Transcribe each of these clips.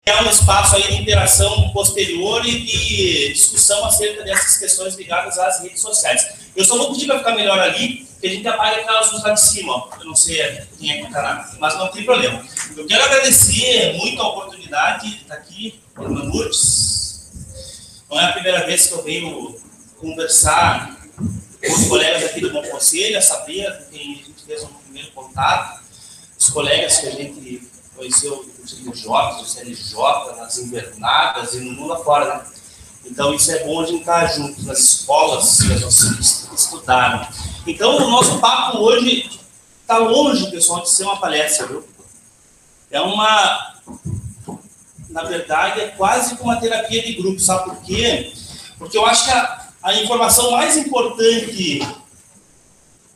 é um espaço aí de interação posterior e de discussão acerca dessas questões ligadas às redes sociais. Eu só vou pedir para ficar melhor ali, que a gente apaga aquelas luzes lá de cima, ó. Eu não sei quem é que está, mas não tem problema. Eu quero agradecer muito a oportunidade de estar aqui, Irmã Lourdes. Não é a primeira vez que eu venho conversar com os colegas aqui do Bom Conselho, a Sabrina, com quem a gente fez um primeiro contato, os colegas que a gente conheceu no CNJ, no CNJ, nas invernadas e no mundo afora, né? Então, isso é bom a gente estar juntos nas escolas que nós estudaram. Então, o nosso papo hoje está longe, pessoal, de ser uma palestra, viu? É uma... Na verdade, é quase como uma terapia de grupo, sabe por quê? Porque eu acho que a informação mais importante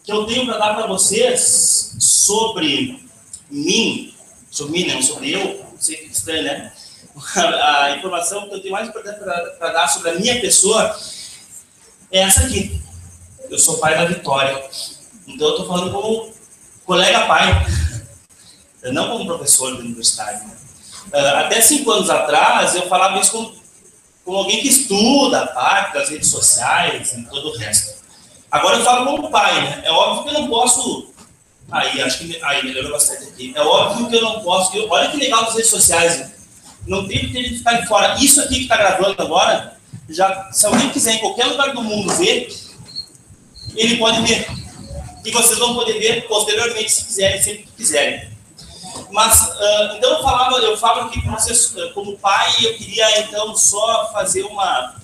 que eu tenho para dar para vocês sobre mim, não sobre eu, não sei que estranho, né? A informação que eu tenho mais importante para dar sobre a minha pessoa é essa aqui. Eu sou pai da Vitória. Então, eu estou falando como colega pai, não como professor da universidade. Até 5 anos atrás, eu falava isso como alguém que estuda a parte das redes sociais e todo o resto. Agora eu falo como pai, né? É óbvio que eu não posso... acho que melhorou bastante aqui. É óbvio que eu não posso... Olha que legal as redes sociais, né? Não tem que ter ficar de fora. Isso aqui que está gravando agora, se alguém quiser em qualquer lugar do mundo ver, ele pode ver. E vocês vão poder ver posteriormente, se quiserem, sempre que quiserem. Mas, então eu falo aqui para vocês, como pai, eu queria então só fazer uma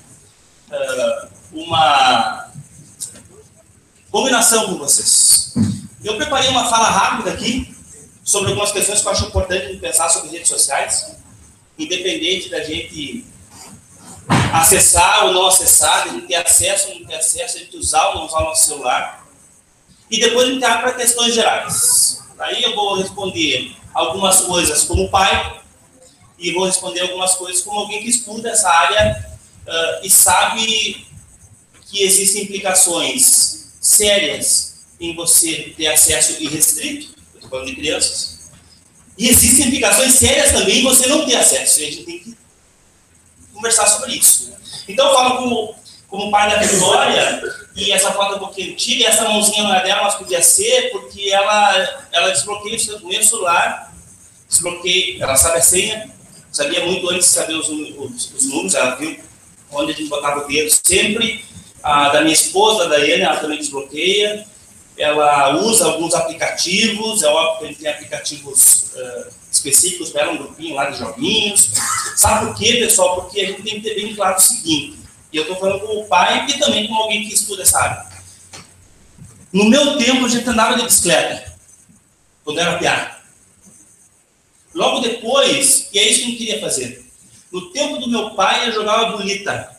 combinação com vocês. Eu preparei uma fala rápida aqui sobre algumas questões que eu acho importante pensar sobre redes sociais, independente da gente acessar ou não acessar, de gente ter acesso ou não ter acesso, de gente usar ou não usar o nosso celular. E depois a gente vai para questões gerais. Aí eu vou responder algumas coisas como pai e vou responder algumas coisas como alguém que estuda essa área e sabe que existem implicações sérias em você ter acesso irrestrito, eu estou falando de crianças, e existem implicações sérias também em você não ter acesso, e a gente tem que conversar sobre isso. Então eu falo como pai da Vitória, e essa foto é um pouquinho antiga, e essa mãozinha não é dela, mas podia ser, porque ela desbloqueia o meu celular, ela sabe a senha, sabia muito antes de saber os números, ela viu onde a gente botava o dedo sempre. A da minha esposa, a Daiane, ela também desbloqueia. Ela usa alguns aplicativos, é óbvio que a gente tem aplicativos específicos para ela, um grupinho lá de joguinhos. Sabe por quê, pessoal? Porque a gente tem que ter bem claro o seguinte, e eu estou falando como pai e também como alguém que estuda essa área. No meu tempo, a gente andava de bicicleta, quando era piá. Logo depois, e é isso que a gente queria fazer, no tempo do meu pai, eu jogava bolita.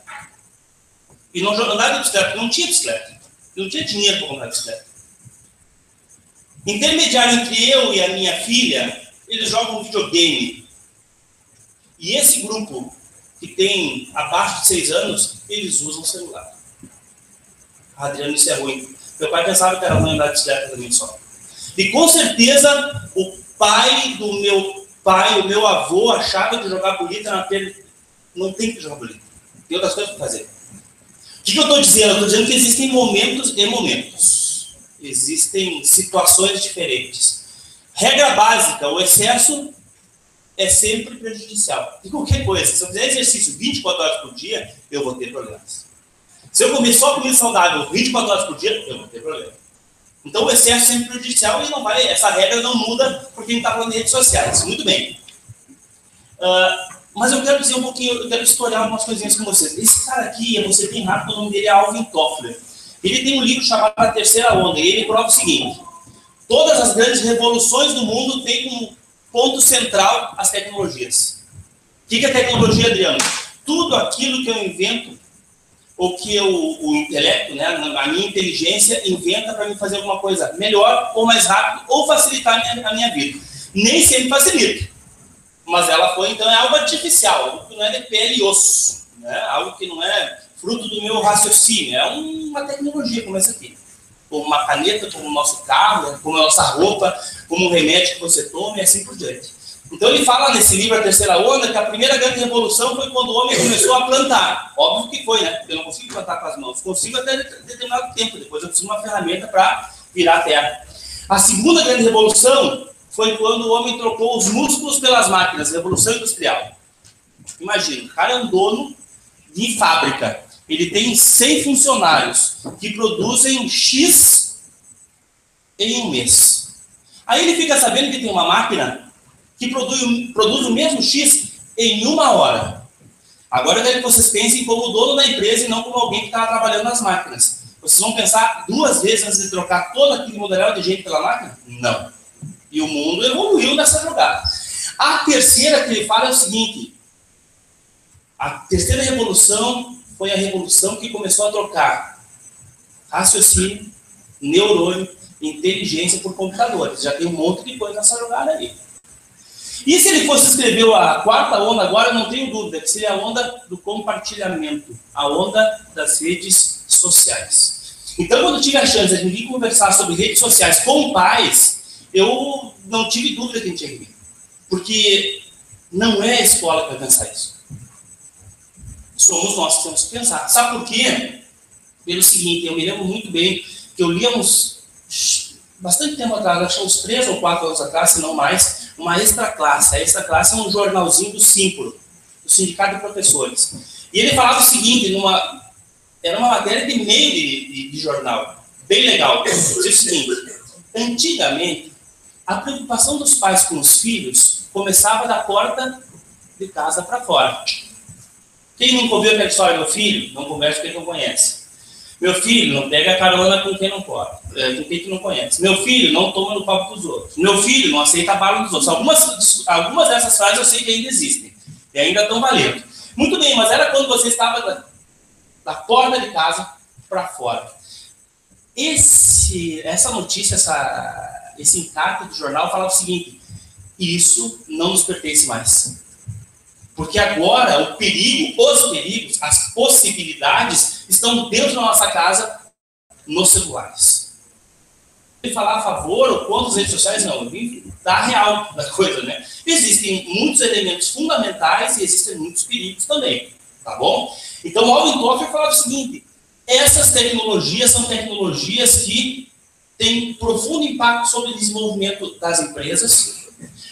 E não andava de bicicleta, porque não tinha bicicleta. Eu não tinha dinheiro para comprar bicicleta. Intermediário entre eu e a minha filha, eles jogam videogame. E esse grupo, que tem abaixo de 6 anos, eles usam celular. Adriano, isso é ruim. Meu pai pensava que era ruim andar de bicicleta também só. E com certeza, o pai do meu pai, o meu avô, achava que jogar bolita na perna. Não tem que jogar bolita. Tem outras coisas para fazer. O que eu estou dizendo? Eu estou dizendo que existem momentos e momentos. Existem situações diferentes. Regra básica, o excesso é sempre prejudicial. De qualquer coisa. Se eu fizer exercício 24 horas por dia, eu vou ter problemas. Se eu comer só comida saudável 24 horas por dia, eu vou ter problema. Então o excesso é sempre prejudicial e não vai, essa regra não muda porque a gente está falando de redes sociais. Muito bem. Mas eu quero dizer um pouquinho, eu quero explorar algumas coisinhas com vocês. Esse cara aqui, eu vou ser bem rápido, o nome dele é Alvin Toffler. Ele tem um livro chamado A Terceira Onda, e ele prova o seguinte: todas as grandes revoluções do mundo têm como ponto central as tecnologias. O que é tecnologia, Adriano? Tudo aquilo que eu invento, ou que o intelecto, né, a minha inteligência inventa para me fazer alguma coisa melhor, ou mais rápido, ou facilitar a minha vida. Nem sempre facilita. Mas ela foi, então, é algo artificial, algo que não é de pele e osso, né? Algo que não é fruto do meu raciocínio, é uma tecnologia como essa aqui. Como uma caneta, como o nosso carro, como a nossa roupa, como um remédio que você toma e assim por diante. Então ele fala nesse livro, A Terceira Onda, que a primeira grande revolução foi quando o homem começou a plantar. Óbvio que foi, né? Porque eu não consigo plantar com as mãos. Consigo até determinado tempo, depois eu preciso de uma ferramenta para virar a terra. A segunda grande revolução foi quando o homem trocou os músculos pelas máquinas, Revolução Industrial. Imagina, o cara é um dono de fábrica. Ele tem 100 funcionários que produzem X em um mês. Aí ele fica sabendo que tem uma máquina que produz o mesmo X em 1 hora. Agora eu quero que vocês pensem como o dono da empresa e não como alguém que está trabalhando nas máquinas. Vocês vão pensar 2 vezes antes de trocar todo aquele modelar de gente pela máquina? Não. E o mundo evoluiu nessa jogada. A terceira que ele fala é o seguinte: a terceira revolução foi a revolução que começou a trocar raciocínio, neurônio, inteligência por computadores. Já tem um monte de coisa nessa jogada aí. E se ele fosse escrever a quarta onda agora, eu não tenho dúvida, que seria a onda do compartilhamento, a onda das redes sociais. Então, quando eu tive a chance de vir conversar sobre redes sociais com pais, eu não tive dúvida que a gente ia vir. Porque não é a escola que vai pensar isso. Somos nós que temos que pensar. Sabe por quê? Pelo seguinte, eu me lembro muito bem que eu lia bastante tempo atrás, acho que uns 3 ou 4 anos atrás, se não mais, uma extra classe. A extra classe é um jornalzinho do Simpro, do Sindicato de Professores. E ele falava o seguinte, era uma matéria de meio de jornal, bem legal. Dizia o seguinte: antigamente, a preocupação dos pais com os filhos começava da porta de casa para fora. Quem nunca ouviu aquela história do meu filho, não conversa com quem não conhece. Meu filho não pega carona com quem não pode, com quem tu não conhece. Meu filho não toma no copo dos outros. Meu filho não aceita a bala dos outros. Algumas dessas frases eu sei que ainda existem. E ainda estão valendo. Muito bem, mas era quando você estava da porta de casa para fora. Essa notícia, esse encarte do jornal falava o seguinte: isso não nos pertence mais. Porque agora os perigos, as possibilidades estão dentro da nossa casa, nos celulares. E falar a favor ou contra as redes sociais, não. Eu vim dar real da coisa, né? Existem muitos elementos fundamentais e existem muitos perigos também, tá bom? Então, o Alvin Toffler falava o seguinte: essas tecnologias são tecnologias que têm profundo impacto sobre o desenvolvimento das empresas,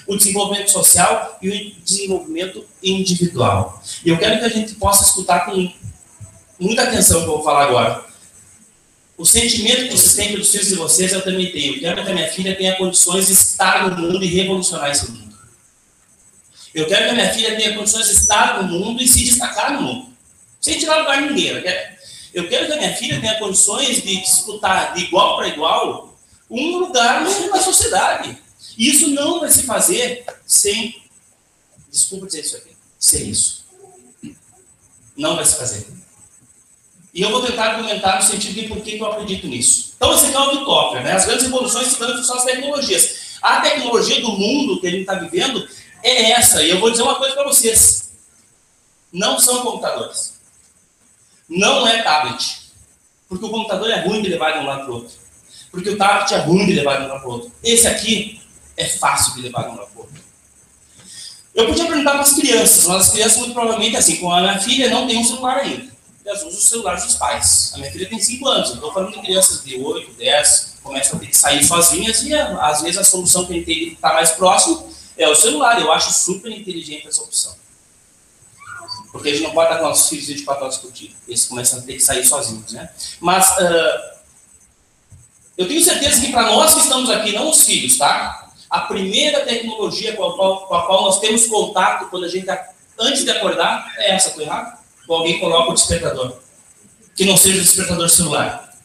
o desenvolvimento social e o desenvolvimento individual. E eu quero que a gente possa escutar com muita atenção o que eu vou falar agora. O sentimento que vocês têm pelos filhos de vocês, eu também tenho. Eu quero que a minha filha tenha condições de estar no mundo e revolucionar esse mundo. Eu quero que a minha filha tenha condições de estar no mundo e se destacar no mundo. Sem tirar lugar de ninguém. Eu quero que a minha filha tenha condições de disputar de igual para igual um lugar na sociedade. E isso não vai se fazer sem, desculpa dizer isso aqui, sem isso. Não vai se fazer. E eu vou tentar argumentar no sentido de por que eu acredito nisso. Então, esse aqui é o Alvin Toffler, né? As grandes revoluções se dão são as tecnologias. A tecnologia do mundo que a gente está vivendo é essa. E eu vou dizer uma coisa para vocês. Não são computadores. Não é tablet. Porque o computador é ruim de levar de um lado para o outro. Porque o tablet é ruim de levar de um lado para o outro. Esse aqui é fácil de levar de um lado para o outro. Eu podia perguntar para as crianças, mas as crianças muito provavelmente, assim, com a minha filha, não tem um celular ainda. Elas usam os celulares dos pais. A minha filha tem 5 anos, eu estou falando de crianças de 8, 10, começam a ter que sair sozinhas e às vezes a solução que a gente tem de estar mais próximo é o celular. Eu acho super inteligente essa opção. Porque a gente não pode estar com nossos filhos 24 horas por dia. Eles começam a ter que sair sozinhos, né? Mas eu tenho certeza que para nós que estamos aqui, não os filhos, tá? A primeira tecnologia com a qual nós temos contato quando a gente, antes de acordar, é essa, estou errado? Ou alguém coloca o despertador, que não seja o despertador celular.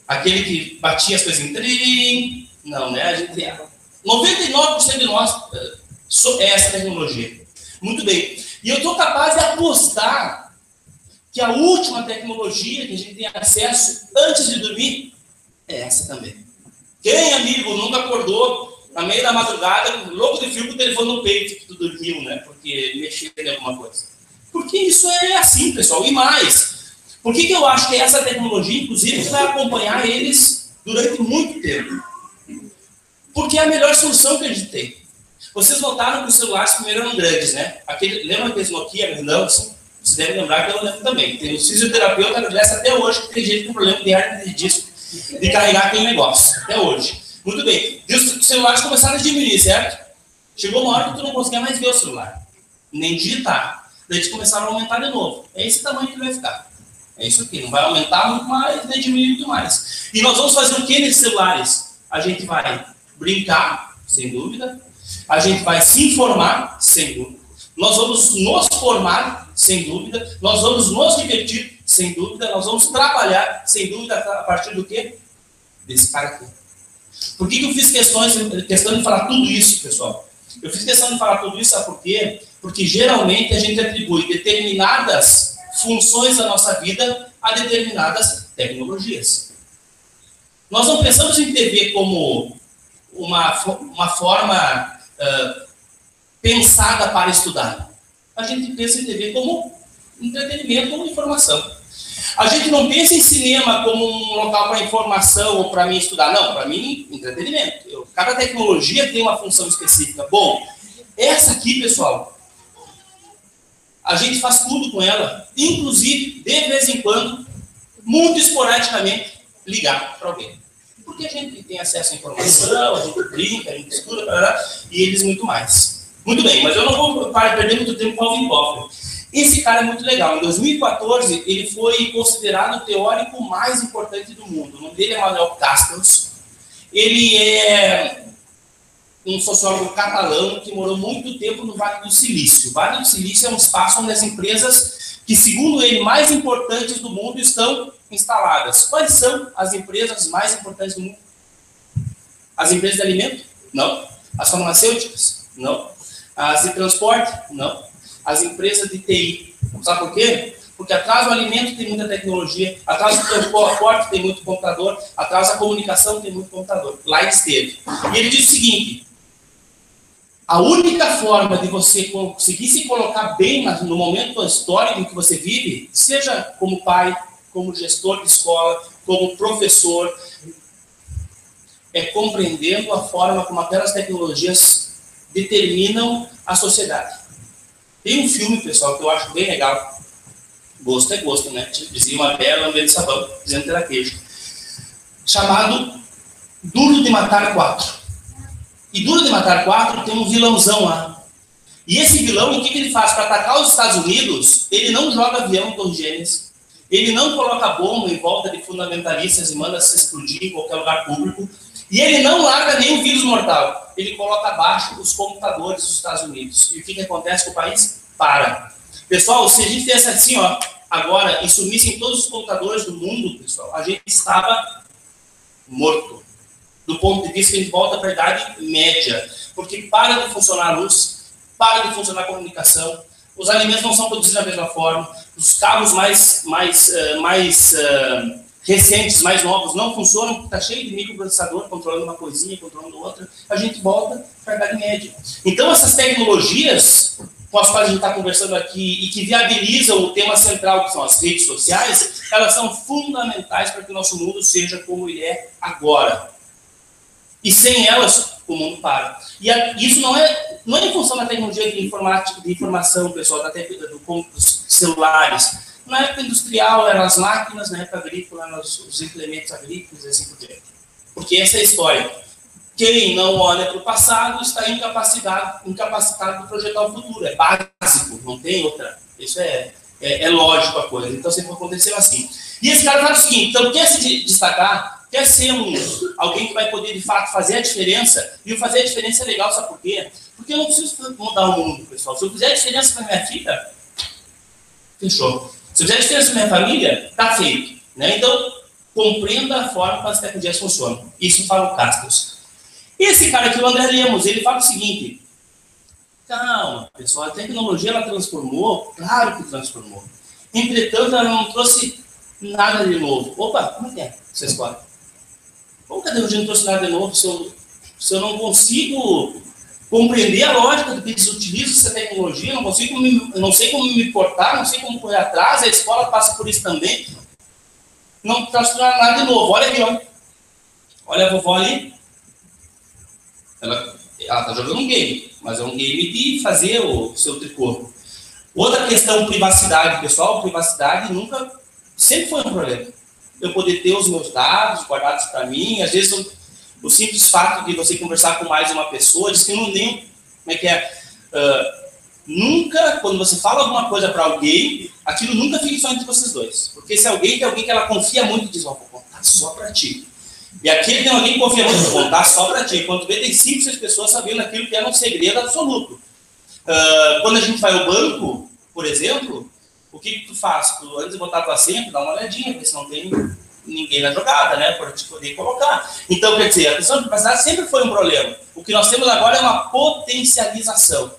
Aquele que batia as coisas em trim. Não, né? A gente 99% de nós é essa tecnologia. Muito bem. E eu estou capaz de apostar que a última tecnologia que a gente tem acesso antes de dormir é essa também. Quem, amigo, nunca acordou na meia da madrugada, louco de frio com o telefone no peito, que tu dormiu, né? Porque mexeu em alguma coisa. Porque isso é assim, pessoal. E mais, por que eu acho que essa tecnologia, inclusive, vai acompanhar eles durante muito tempo? Porque é a melhor solução que a gente tem. Vocês notaram que os celulares primeiro eram grandes, né? Lembra aqueles Nokia grandão? Assim? Vocês devem lembrar que eu lembro também. Tem os fisioterapeutas que agradecem até hoje que tem gente com problema de hernia de disco, de carregar aquele negócio. Até hoje. Muito bem. E os celulares começaram a diminuir, certo? Chegou uma hora que tu não conseguia mais ver o celular. Nem digitar. Daí eles começaram a aumentar de novo. É esse tamanho que vai ficar. É isso aqui. Não vai aumentar muito mais, nem diminuir muito mais. E nós vamos fazer o que nesses celulares? A gente vai brincar, sem dúvida. A gente vai se informar, sem dúvida. Nós vamos nos formar, sem dúvida. Nós vamos nos divertir, sem dúvida. Nós vamos trabalhar, sem dúvida, a partir do quê? Desse cara aqui. Por que eu fiz questão de falar tudo isso, pessoal? Eu fiz questão de falar tudo isso, sabe por quê? Porque geralmente a gente atribui determinadas funções da nossa vida a determinadas tecnologias. Nós não pensamos em TV como uma forma pensada para estudar. A gente pensa em TV como entretenimento, como informação. A gente não pensa em cinema como um local para informação ou para mim estudar. Não, para mim, entretenimento. Cada tecnologia tem uma função específica. Bom, essa aqui, pessoal, a gente faz tudo com ela, inclusive, de vez em quando, muito esporadicamente, ligar para alguém. Porque a gente tem acesso à informação, a gente brinca, a gente estuda, e eles muito mais. Muito bem, mas eu não vou perder muito tempo com o Alvin Toffler. Esse cara é muito legal. Em 2014, ele foi considerado o teórico mais importante do mundo. O nome dele é Manuel Castells. Ele é um sociólogo catalão que morou muito tempo no Vale do Silício. O Vale do Silício é um espaço onde as empresas que, segundo ele, mais importantes do mundo estão instaladas. Quais são as empresas mais importantes do mundo? As empresas de alimento? Não. As farmacêuticas? Não. As de transporte? Não. As empresas de TI. Sabe por quê? Porque atrás do alimento tem muita tecnologia, atrás do transporte tem muito computador, atrás da comunicação tem muito computador. Lá esteve. E ele diz o seguinte: a única forma de você conseguir se colocar bem no momento histórico em que você vive, seja como pai, como gestor de escola, como professor, é compreendendo a forma como aquelas tecnologias determinam a sociedade. Tem um filme, pessoal, que eu acho bem legal. Gosto é gosto, né? Dizia uma bela de sabão, dizendo que era queijo. Chamado Duro de Matar 4. E Duro de Matar 4 tem um vilãozão lá. E esse vilão, o que ele faz? Para atacar os Estados Unidos, ele não joga avião em Torres Gêmeas. Ele não coloca bomba em volta de fundamentalistas e manda se explodir em qualquer lugar público. E ele não larga nenhum vírus mortal. Ele coloca abaixo os computadores dos Estados Unidos. E o que acontece com o país? Para. Pessoal, se a gente fizesse assim, ó, agora, e sumissem todos os computadores do mundo, pessoal, a gente estava morto. Do ponto de vista que a gente volta para a Idade Média. Porque para de funcionar a luz, para de funcionar a comunicação, os alimentos não são produzidos da mesma forma, os cabos mais recentes, mais novos, não funcionam, porque está cheio de microprocessador, controlando uma coisinha, controlando outra, a gente volta para a Idade Média. Então, essas tecnologias com as quais a gente está conversando aqui e que viabilizam o tema central, que são as redes sociais, elas são fundamentais para que o nosso mundo seja como ele é agora. E sem elas, o mundo para. E isso não é em função da tecnologia de informação, pessoal, dos celulares. Na época industrial eram as máquinas, na época agrícola eram os implementos agrícolas e assim por diante. Porque essa é a história. Quem não olha para o passado está incapacitado de projetar o futuro. É básico, não tem outra. Isso é lógico a coisa. Então sempre aconteceu assim. E esse cara fala o seguinte: então quer se destacar, quer ser alguém que vai poder de fato fazer a diferença, e fazer a diferença é legal, sabe por quê? Porque eu não preciso mudar o mundo, pessoal. Se eu fizer a diferença para minha filha, fechou. Se eu fizer a diferença para minha família, está feito. Né? Então, compreenda a forma como as tecnologias funcionam. Isso fala o Castells. Esse cara aqui, o André Lemos, ele fala o seguinte: calma, pessoal, a tecnologia ela transformou, claro que transformou. Entretanto, ela não trouxe nada de novo. Opa, como é que é? Vocês podem. Como que a tecnologia não trouxe nada de novo se eu não consigo compreender a lógica do que eles utilizam essa tecnologia, não sei como me portar, não sei como correr atrás, a escola passa por isso também. Não transforma nada de novo. Olha aqui, ó. Olha a vovó ali. Ela ela está jogando um game, mas é um game de fazer o seu tricô. Outra questão, privacidade, pessoal. Privacidade sempre foi um problema. Eu poder ter os meus dados guardados para mim, às vezes o simples fato de você conversar com mais de uma pessoa, diz que não nem, como é que é, nunca, quando você fala alguma coisa para alguém, aquilo nunca fica só entre vocês dois. Porque se alguém tem alguém que ela confia muito, diz, vou contar só para ti. E aqui tem alguém que confia muito, vou contar só para ti. Quando vê, tem 5, 6 pessoas sabendo aquilo que era um segredo absoluto. Quando a gente vai ao banco, por exemplo, o que tu faz? Tu, antes de botar a tua senha, dá uma olhadinha, ver se não tem ninguém na jogada, né, para te poder colocar. Então, quer dizer, a questão de privacidade sempre foi um problema. O que nós temos agora é uma potencialização.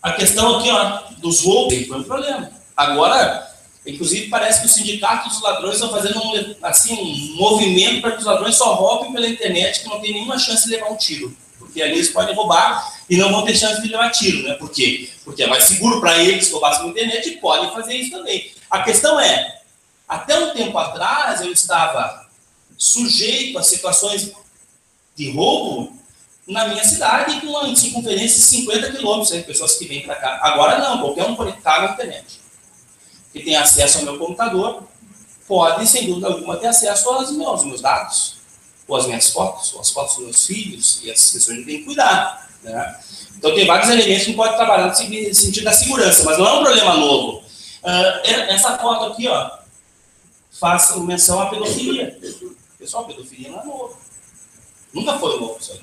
A questão aqui, ó, dos roubos foi um problema. Agora, inclusive, parece que o sindicato dos ladrões estão fazendo um movimento para que os ladrões só roubem pela internet, que não tem nenhuma chance de levar um tiro. Porque ali eles podem roubar e não vão ter chance de levar tiro, né? Por quê? Porque é mais seguro para eles roubar pela internet e podem fazer isso também. A questão é, até um tempo atrás eu estava sujeito a situações de roubo na minha cidade com uma circunferência de 50 quilômetros, né? Pessoas que vêm para cá. Agora não, qualquer um conectado à internet, que tem acesso ao meu computador, pode, sem dúvida alguma, ter acesso aos meus dados, ou as minhas fotos, ou as fotos dos meus filhos, e essas pessoas a gente tem que cuidar, né? Então tem vários elementos que pode trabalhar no sentido da segurança, mas não é um problema novo. Essa foto aqui, ó, faz menção à pedofilia. Pessoal, pedofilia não é novo. Nunca foi novo isso aí.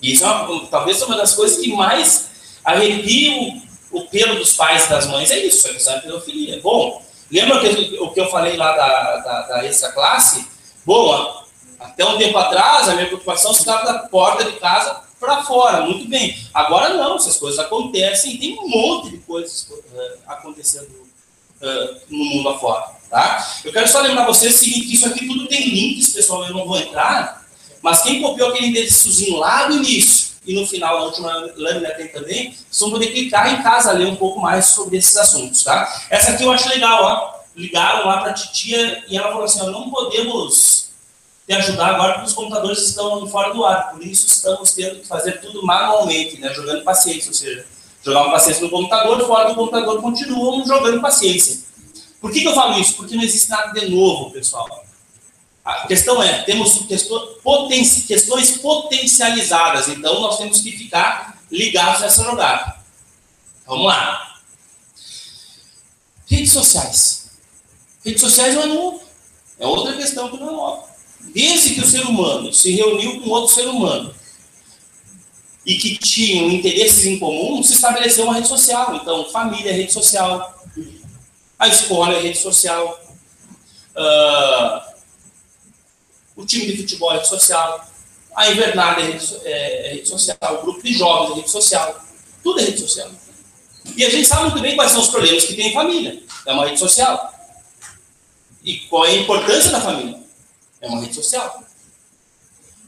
E isso talvez uma das coisas que mais arrepiam o pelo dos pais e das mães, é isso, a pedofilia. Bom, lembra o que eu falei lá da extra classe? Bom, até um tempo atrás, a minha preocupação estava da porta de casa para fora, muito bem. Agora não, essas coisas acontecem, tem um monte de coisas acontecendo no mundo afora, tá? Eu quero só lembrar vocês o seguinte, que isso aqui tudo tem links, pessoal, eu não vou entrar, mas quem copiou aquele endereçozinho lá do início, e no final, na última lâmina tem também, vocês vão poder clicar em casa, ler um pouco mais sobre esses assuntos, tá? Essa aqui eu acho legal, ó. Ligaram lá para a titia e ela falou assim, ó, não podemos te ajudar agora porque os computadores estão fora do ar, por isso estamos tendo que fazer tudo manualmente, né? Jogando paciência, ou seja, jogar uma paciência no computador, fora do computador continuam jogando paciência. Por que eu falo isso? Porque não existe nada de novo, pessoal. A questão é, temos questões potencializadas, então nós temos que ficar ligados nessa jogada. Vamos lá. Redes sociais. Redes sociais não é novo. É outra questão que não é nova. Desde que o ser humano se reuniu com outro ser humano e que tinham interesses em comum, se estabeleceu uma rede social. Então, família é rede social, a escola é rede social, o time de futebol é rede social, a invernada é rede social, o grupo de jovens é rede social, tudo é rede social. E a gente sabe muito bem quais são os problemas que tem em família. É uma rede social. E qual é a importância da família? É uma rede social.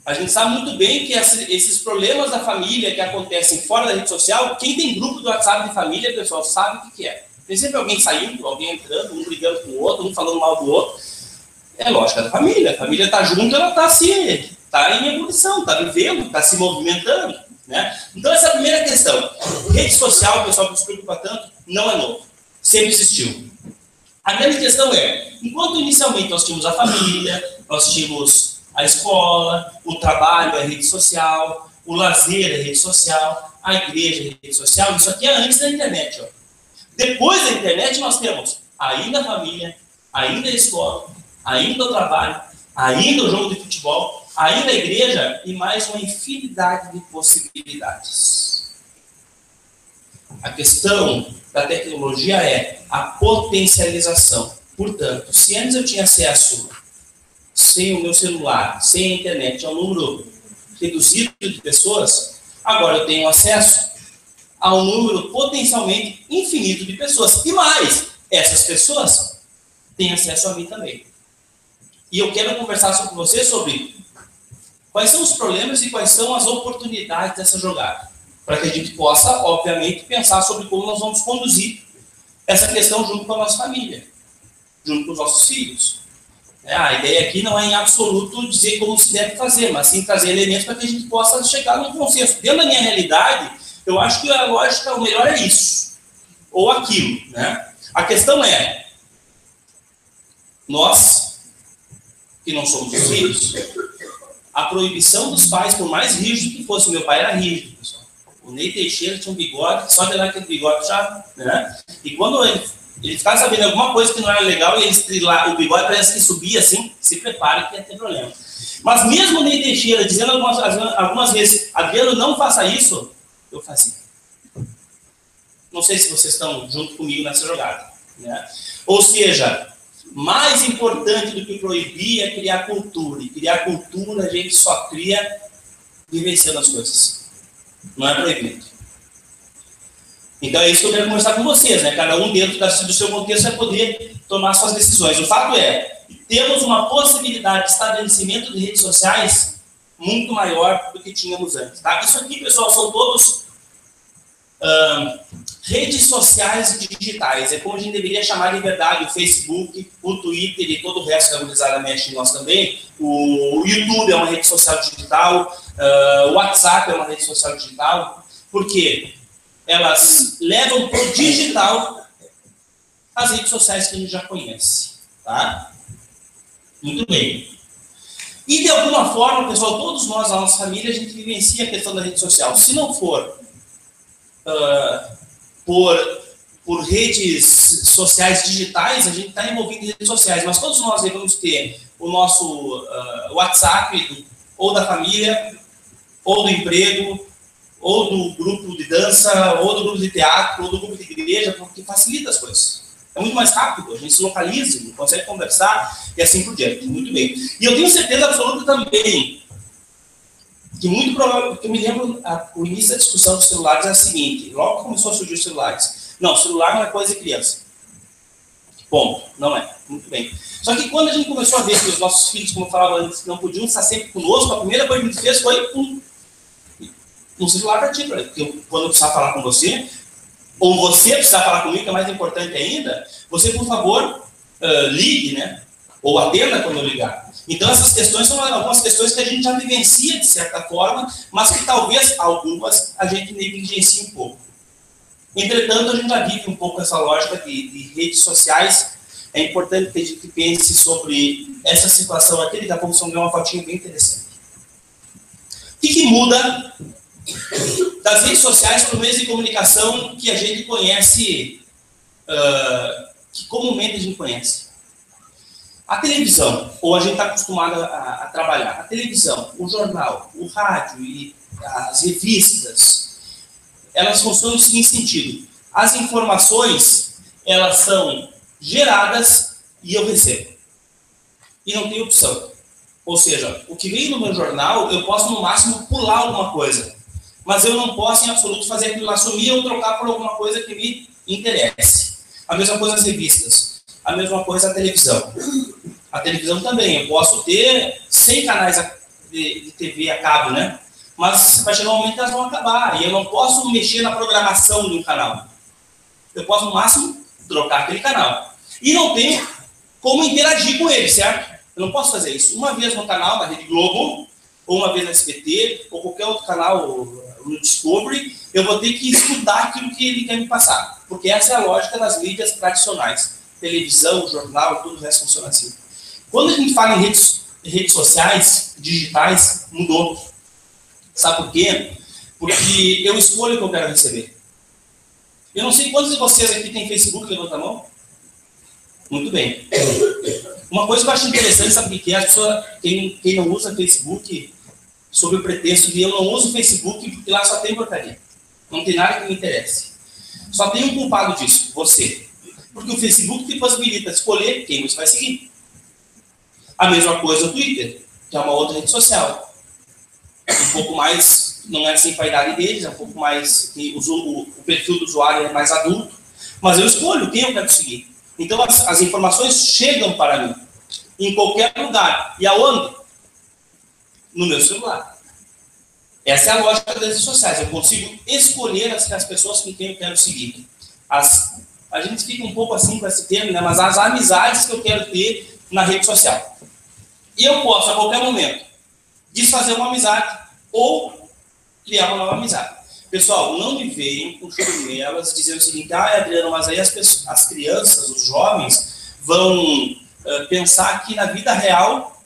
A gente sabe muito bem que esses problemas da família que acontecem fora da rede social, quem tem grupo do WhatsApp de família, pessoal, sabe o que é. Tem sempre alguém saindo, alguém entrando, um brigando com o outro, um falando mal do outro. É lógica da família. A família está junto, ela está em evolução, está vivendo, está se movimentando, né? Então, essa é a primeira questão. Rede social, o pessoal que se preocupa tanto, não é novo. Sempre existiu. A grande questão é, enquanto inicialmente nós tínhamos a família, nós tínhamos a escola, o trabalho é rede social, o lazer é rede social, a igreja é rede social, isso aqui é antes da internet, ó. Depois da internet nós temos ainda a família, ainda a escola, ainda o trabalho, ainda o jogo de futebol, ainda a igreja e mais uma infinidade de possibilidades. A questão da tecnologia é a potencialização. Portanto, se antes eu tinha acesso sem o meu celular, sem a internet, a um número reduzido de pessoas, agora eu tenho acesso a um número potencialmente infinito de pessoas. E mais, essas pessoas têm acesso a mim também. E eu quero conversar com você sobre quais são os problemas e quais são as oportunidades dessa jogada, para que a gente possa, obviamente, pensar sobre como nós vamos conduzir essa questão junto com a nossa família, junto com os nossos filhos. A ideia aqui não é em absoluto dizer como se deve fazer, mas sim trazer elementos para que a gente possa chegar num consenso. Dentro da minha realidade, eu acho que a lógica, o melhor é isso, ou aquilo, né? A questão é, nós, que não somos os filhos, a proibição dos pais, por mais rígido que fosse, o meu pai era rígido, pessoal. O Ney Teixeira tinha um bigode, só de lá aquele bigode já, né? E quando ele ficava sabendo alguma coisa que não era legal, e ele estrilar, o bigode parece que subia assim, se prepare que ia ter problema. Mas mesmo o Ney Teixeira dizendo algumas vezes, Adriano, não faça isso, eu fazia. Não sei se vocês estão junto comigo nessa jogada, né? Ou seja, mais importante do que proibir é criar cultura. E criar cultura a gente só cria vivenciando as coisas. Não é proibido. Então é isso que eu quero conversar com vocês, né? Cada um dentro do seu contexto vai poder tomar suas decisões. O fato é, temos uma possibilidade de estabelecimento de redes sociais muito maior do que tínhamos antes, tá? Isso aqui, pessoal, são todos redes sociais digitais. É como a gente deveria chamar de verdade o Facebook, o Twitter e todo o resto da gurizada mexe em nós também. O YouTube é uma rede social digital, o WhatsApp é uma rede social digital. Por quê? Elas levam para o digital as redes sociais que a gente já conhece, tá? Muito bem. E de alguma forma, pessoal, todos nós, a nossa família, a gente vivencia a questão da rede social. Se não for por redes sociais digitais, a gente está envolvido em redes sociais, mas todos nós devemos ter o nosso WhatsApp, ou da família, ou do emprego, ou do grupo de dança, ou do grupo de teatro, ou do grupo de igreja, porque facilita as coisas. É muito mais rápido, a gente se localiza, consegue conversar e assim por diante. Muito bem. E eu tenho certeza absoluta também que muito provável, porque eu me lembro, o início da discussão dos celulares é a seguinte, logo começou a surgir os celulares. Não, celular não é coisa de criança. Ponto. Não é. Muito bem. Só que quando a gente começou a ver que os nossos filhos, como eu falava antes, não podiam estar sempre conosco, a primeira coisa que a gente fez foi um celular para ti, porque quando eu precisar falar com você, ou você precisar falar comigo, que é mais importante ainda, você, por favor, ligue, né? Ou atenda quando eu ligar. Então, essas questões são algumas questões que a gente já vivencia, de certa forma, mas que talvez algumas a gente negligencie um pouco. Entretanto, a gente já vive um pouco essa lógica de redes sociais. É importante que a gente pense sobre essa situação aqui. Daqui a pouco vamos ver uma fotinha bem interessante. O que muda das redes sociais para o meio de comunicação que a gente conhece, que comumente a gente conhece? A televisão, ou a gente está acostumado a trabalhar, a televisão, o jornal, o rádio e as revistas, elas funcionam no seguinte sentido: as informações, elas são geradas e eu recebo. E não tem opção. Ou seja, o que vem no meu jornal, eu posso no máximo pular alguma coisa, mas eu não posso em absoluto fazer aquilo lá sumir ou trocar por alguma coisa que me interesse. A mesma coisa as revistas, a mesma coisa a televisão. A televisão também, eu posso ter 100 canais de TV a cabo, né? Mas vai chegar um momento que elas vão acabar, e eu não posso mexer na programação de um canal. Eu posso, no máximo, trocar aquele canal. E não tenho como interagir com ele, certo? Eu não posso fazer isso. Uma vez no canal da Rede Globo, ou uma vez no SBT, ou qualquer outro canal no Discovery, eu vou ter que escutar aquilo que ele quer me passar. Porque essa é a lógica das mídias tradicionais. Televisão, jornal, tudo o resto funciona assim. Quando a gente fala em redes sociais, digitais, mudou. Sabe por quê? Porque eu escolho o que eu quero receber. Eu não sei quantos de vocês aqui tem Facebook, levanta a mão. Muito bem. Uma coisa que eu acho interessante, sabe o que é? As pessoas, quem não usa Facebook, sob o pretexto de eu não uso Facebook porque lá só tem porcaria. Não tem nada que me interesse. Só tem um culpado disso, você. Porque o Facebook te possibilita escolher quem você vai seguir. A mesma coisa o Twitter, que é uma outra rede social. Um pouco mais, não é assim para a idade deles, é um pouco mais, o perfil do usuário é mais adulto, mas eu escolho quem eu quero seguir. Então as informações chegam para mim, em qualquer lugar. E aonde? No meu celular. Essa é a lógica das redes sociais. Eu consigo escolher as pessoas com quem eu quero seguir. A gente fica um pouco assim com esse termo, né? Mas as amizades que eu quero ter na rede social. E eu posso, a qualquer momento, desfazer uma amizade ou criar uma nova amizade. Pessoal, não me veem com churumelas dizendo o seguinte: ah, Adriano, mas aí as crianças, os jovens, vão pensar que na vida real,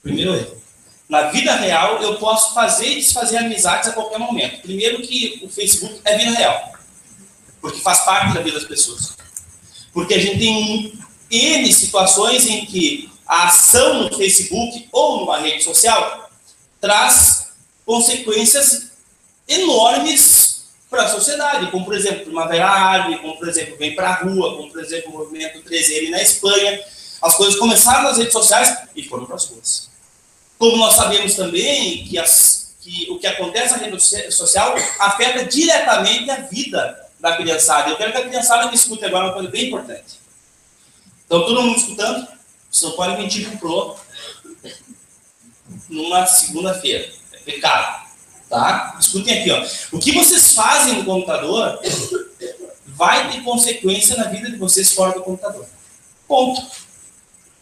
primeiro erro, na vida real eu posso fazer e desfazer amizades a qualquer momento. Primeiro que o Facebook é vida real, porque faz parte da vida das pessoas. Porque a gente tem N situações em que a ação no Facebook ou numa rede social traz consequências enormes para a sociedade, como, por exemplo, Primavera Árabe, como, por exemplo, Vem para a Rua, como, por exemplo, o movimento 13M na Espanha. As coisas começaram nas redes sociais e foram para as ruas. Como nós sabemos também que o que acontece na rede social afeta diretamente a vida da criançada. Eu quero que a criançada me escute agora uma coisa bem importante. Então, todo mundo escutando? Você não pode mentir para o numa segunda-feira. É pecado. Tá? Escutem aqui, ó. O que vocês fazem no computador vai ter consequência na vida de vocês fora do computador. Ponto.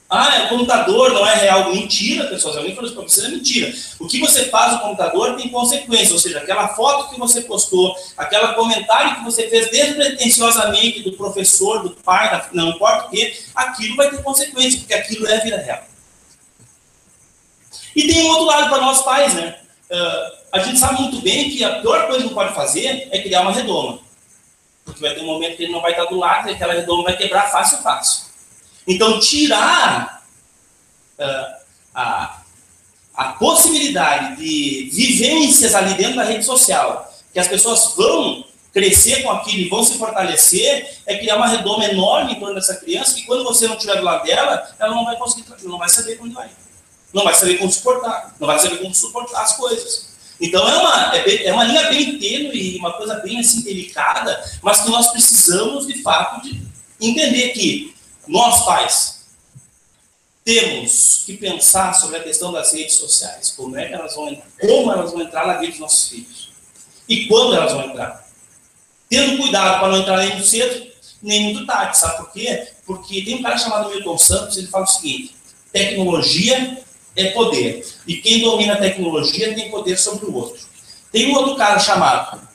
Ah, o computador não é real. Mentira, pessoal. Alguém falou isso para você, é mentira. O que você faz no computador tem consequência. Ou seja, aquela foto que você postou, aquele comentário que você fez despretensiosamente do professor, do pai, não importa o quê, aquilo vai ter consequência, porque aquilo é a vida real. E tem um outro lado para nós pais, né? A gente sabe muito bem que a pior coisa que pode fazer é criar uma redoma. Porque vai ter um momento que ele não vai estar do lado e aquela redoma vai quebrar fácil. Então, tirar a possibilidade de vivências ali dentro da rede social, que as pessoas vão crescer com aquilo e vão se fortalecer, é criar uma redoma enorme em torno dessa criança, que quando você não estiver do lado dela, ela não vai conseguir, não vai saber quando vai. Não vai saber como suportar, não vai saber como suportar as coisas. Então é uma linha bem tênue, uma coisa bem assim delicada, mas que nós precisamos de fato de entender que nós pais temos que pensar sobre a questão das redes sociais, como elas vão entrar na vida dos nossos filhos e quando elas vão entrar, tendo cuidado para não entrar nem muito cedo nem muito tarde, sabe por quê? Porque tem um cara chamado Milton Santos, ele fala o seguinte: tecnologia é poder. E quem domina a tecnologia tem poder sobre o outro. Tem um outro cara chamado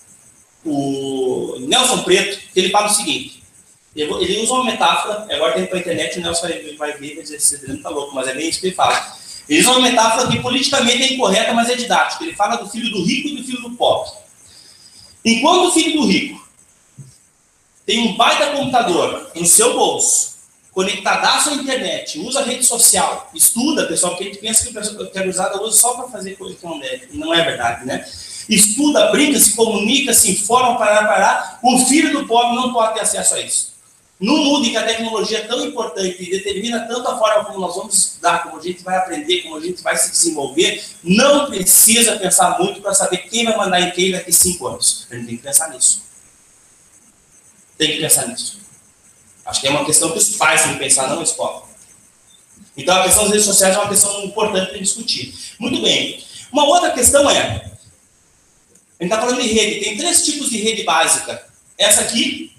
o Nelson Preto, que ele fala o seguinte: ele usa uma metáfora, agora tem para a internet, o Nelson vai ver e vai dizer: esse não está louco, mas é bem isso que ele fala. Ele usa uma metáfora que politicamente é incorreta, mas é didática. Ele fala do filho do rico e do filho do pobre. Enquanto o filho do rico tem um baita computador no seu bolso, conectadaço à internet, usa a rede social, estuda, pessoal, porque a gente pensa que o pessoal que é usado usa só para fazer coisa que não deve, e não é verdade, né? Estuda, brinca, se comunica, se informa, parar. O filho do pobre não pode ter acesso a isso. No mundo em que a tecnologia é tão importante e determina tanto a forma como nós vamos estudar, como a gente vai aprender, como a gente vai se desenvolver, não precisa pensar muito para saber quem vai mandar em quem daqui 5 anos. A gente tem que pensar nisso. Tem que pensar nisso. Acho que é uma questão que os pais têm que pensar, não a escola. Então, a questão das redes sociais é uma questão importante para discutir. Muito bem. Uma outra questão é, a gente está falando de rede, tem 3 tipos de rede básica. Essa aqui,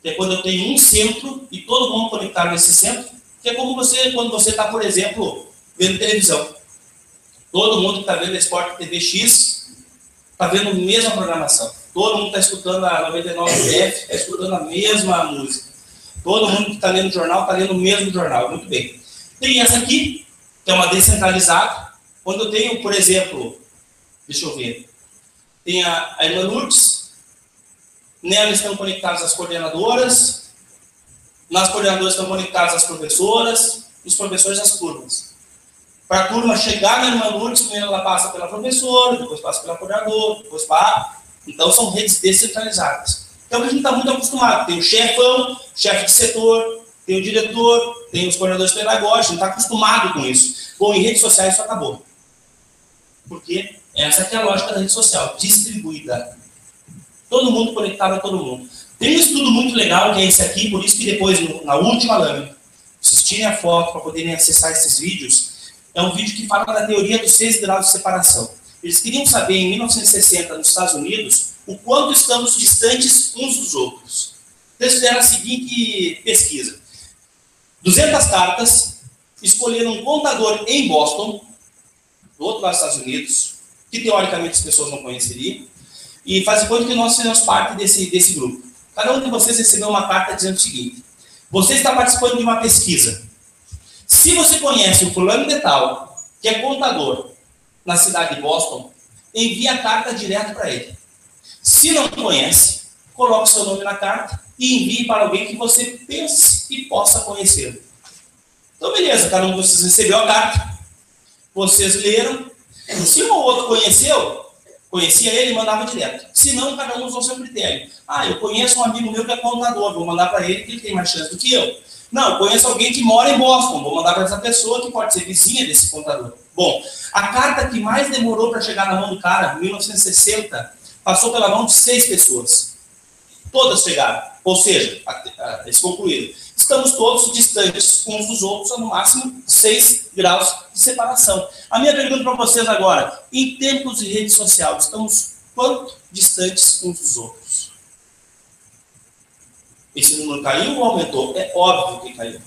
que é quando eu tenho um centro e todo mundo conectado nesse centro, que é como quando você está, por exemplo, vendo televisão. Todo mundo que está vendo a Sport TV X está vendo a mesma programação. Todo mundo está escutando a 99F, está escutando a mesma música. Todo mundo que está lendo o jornal está lendo o mesmo jornal. Muito bem. Tem essa aqui, que é uma descentralizada. Quando eu tenho, por exemplo, deixa eu ver, tem a irmã Lourdes, nela estão conectadas as coordenadoras, nas coordenadoras estão conectadas as professoras, os professores as turmas. Para a turma chegar na irmã Lourdes, primeiro ela passa pela professora, depois passa pela coordenadora, depois para... Então, são redes descentralizadas. Então, a gente está muito acostumado. Tem o chefão, chefe de setor, tem o diretor, tem os coordenadores pedagógicos, a gente está acostumado com isso. Bom, em redes sociais isso acabou. Porque essa que é a lógica da rede social, distribuída. Todo mundo conectado a todo mundo. Tem um estudo muito legal, que é esse aqui, por isso que depois, na última lâmina, vocês tirem a foto para poderem acessar esses vídeos. É um vídeo que fala da teoria dos 6 graus de separação. Eles queriam saber, em 1960, nos Estados Unidos, o quanto estamos distantes uns dos outros. Eles fizeram a seguinte pesquisa. 200 cartas, escolheram um contador em Boston, do outro lado dos Estados Unidos, que teoricamente as pessoas não conheceriam, e faz de conta que nós fizemos parte desse grupo. Cada um de vocês recebeu uma carta dizendo o seguinte: você está participando de uma pesquisa. Se você conhece o fulano de tal, que é contador na cidade de Boston, envie a carta direto para ele. Se não conhece, coloque seu nome na carta e envie para alguém que você pense e possa conhecê-lo. Então, beleza, cada um de vocês recebeu a carta, vocês leram. Se um ou outro conhecia ele, mandava direto. Se não, cada um usou seu critério. Ah, eu conheço um amigo meu que é contador, vou mandar para ele que ele tem mais chance do que eu. Não, eu conheço alguém que mora em Boston, vou mandar para essa pessoa que pode ser vizinha desse contador. Bom, a carta que mais demorou para chegar na mão do cara, em 1960, passou pela mão de 6 pessoas. Todas chegaram, ou seja, eles concluíram. Estamos todos distantes uns dos outros, a no máximo 6 graus de separação. A minha pergunta para vocês agora: em tempos de rede social, estamos quanto distantes uns dos outros? Esse número caiu ou aumentou? É óbvio que caiu.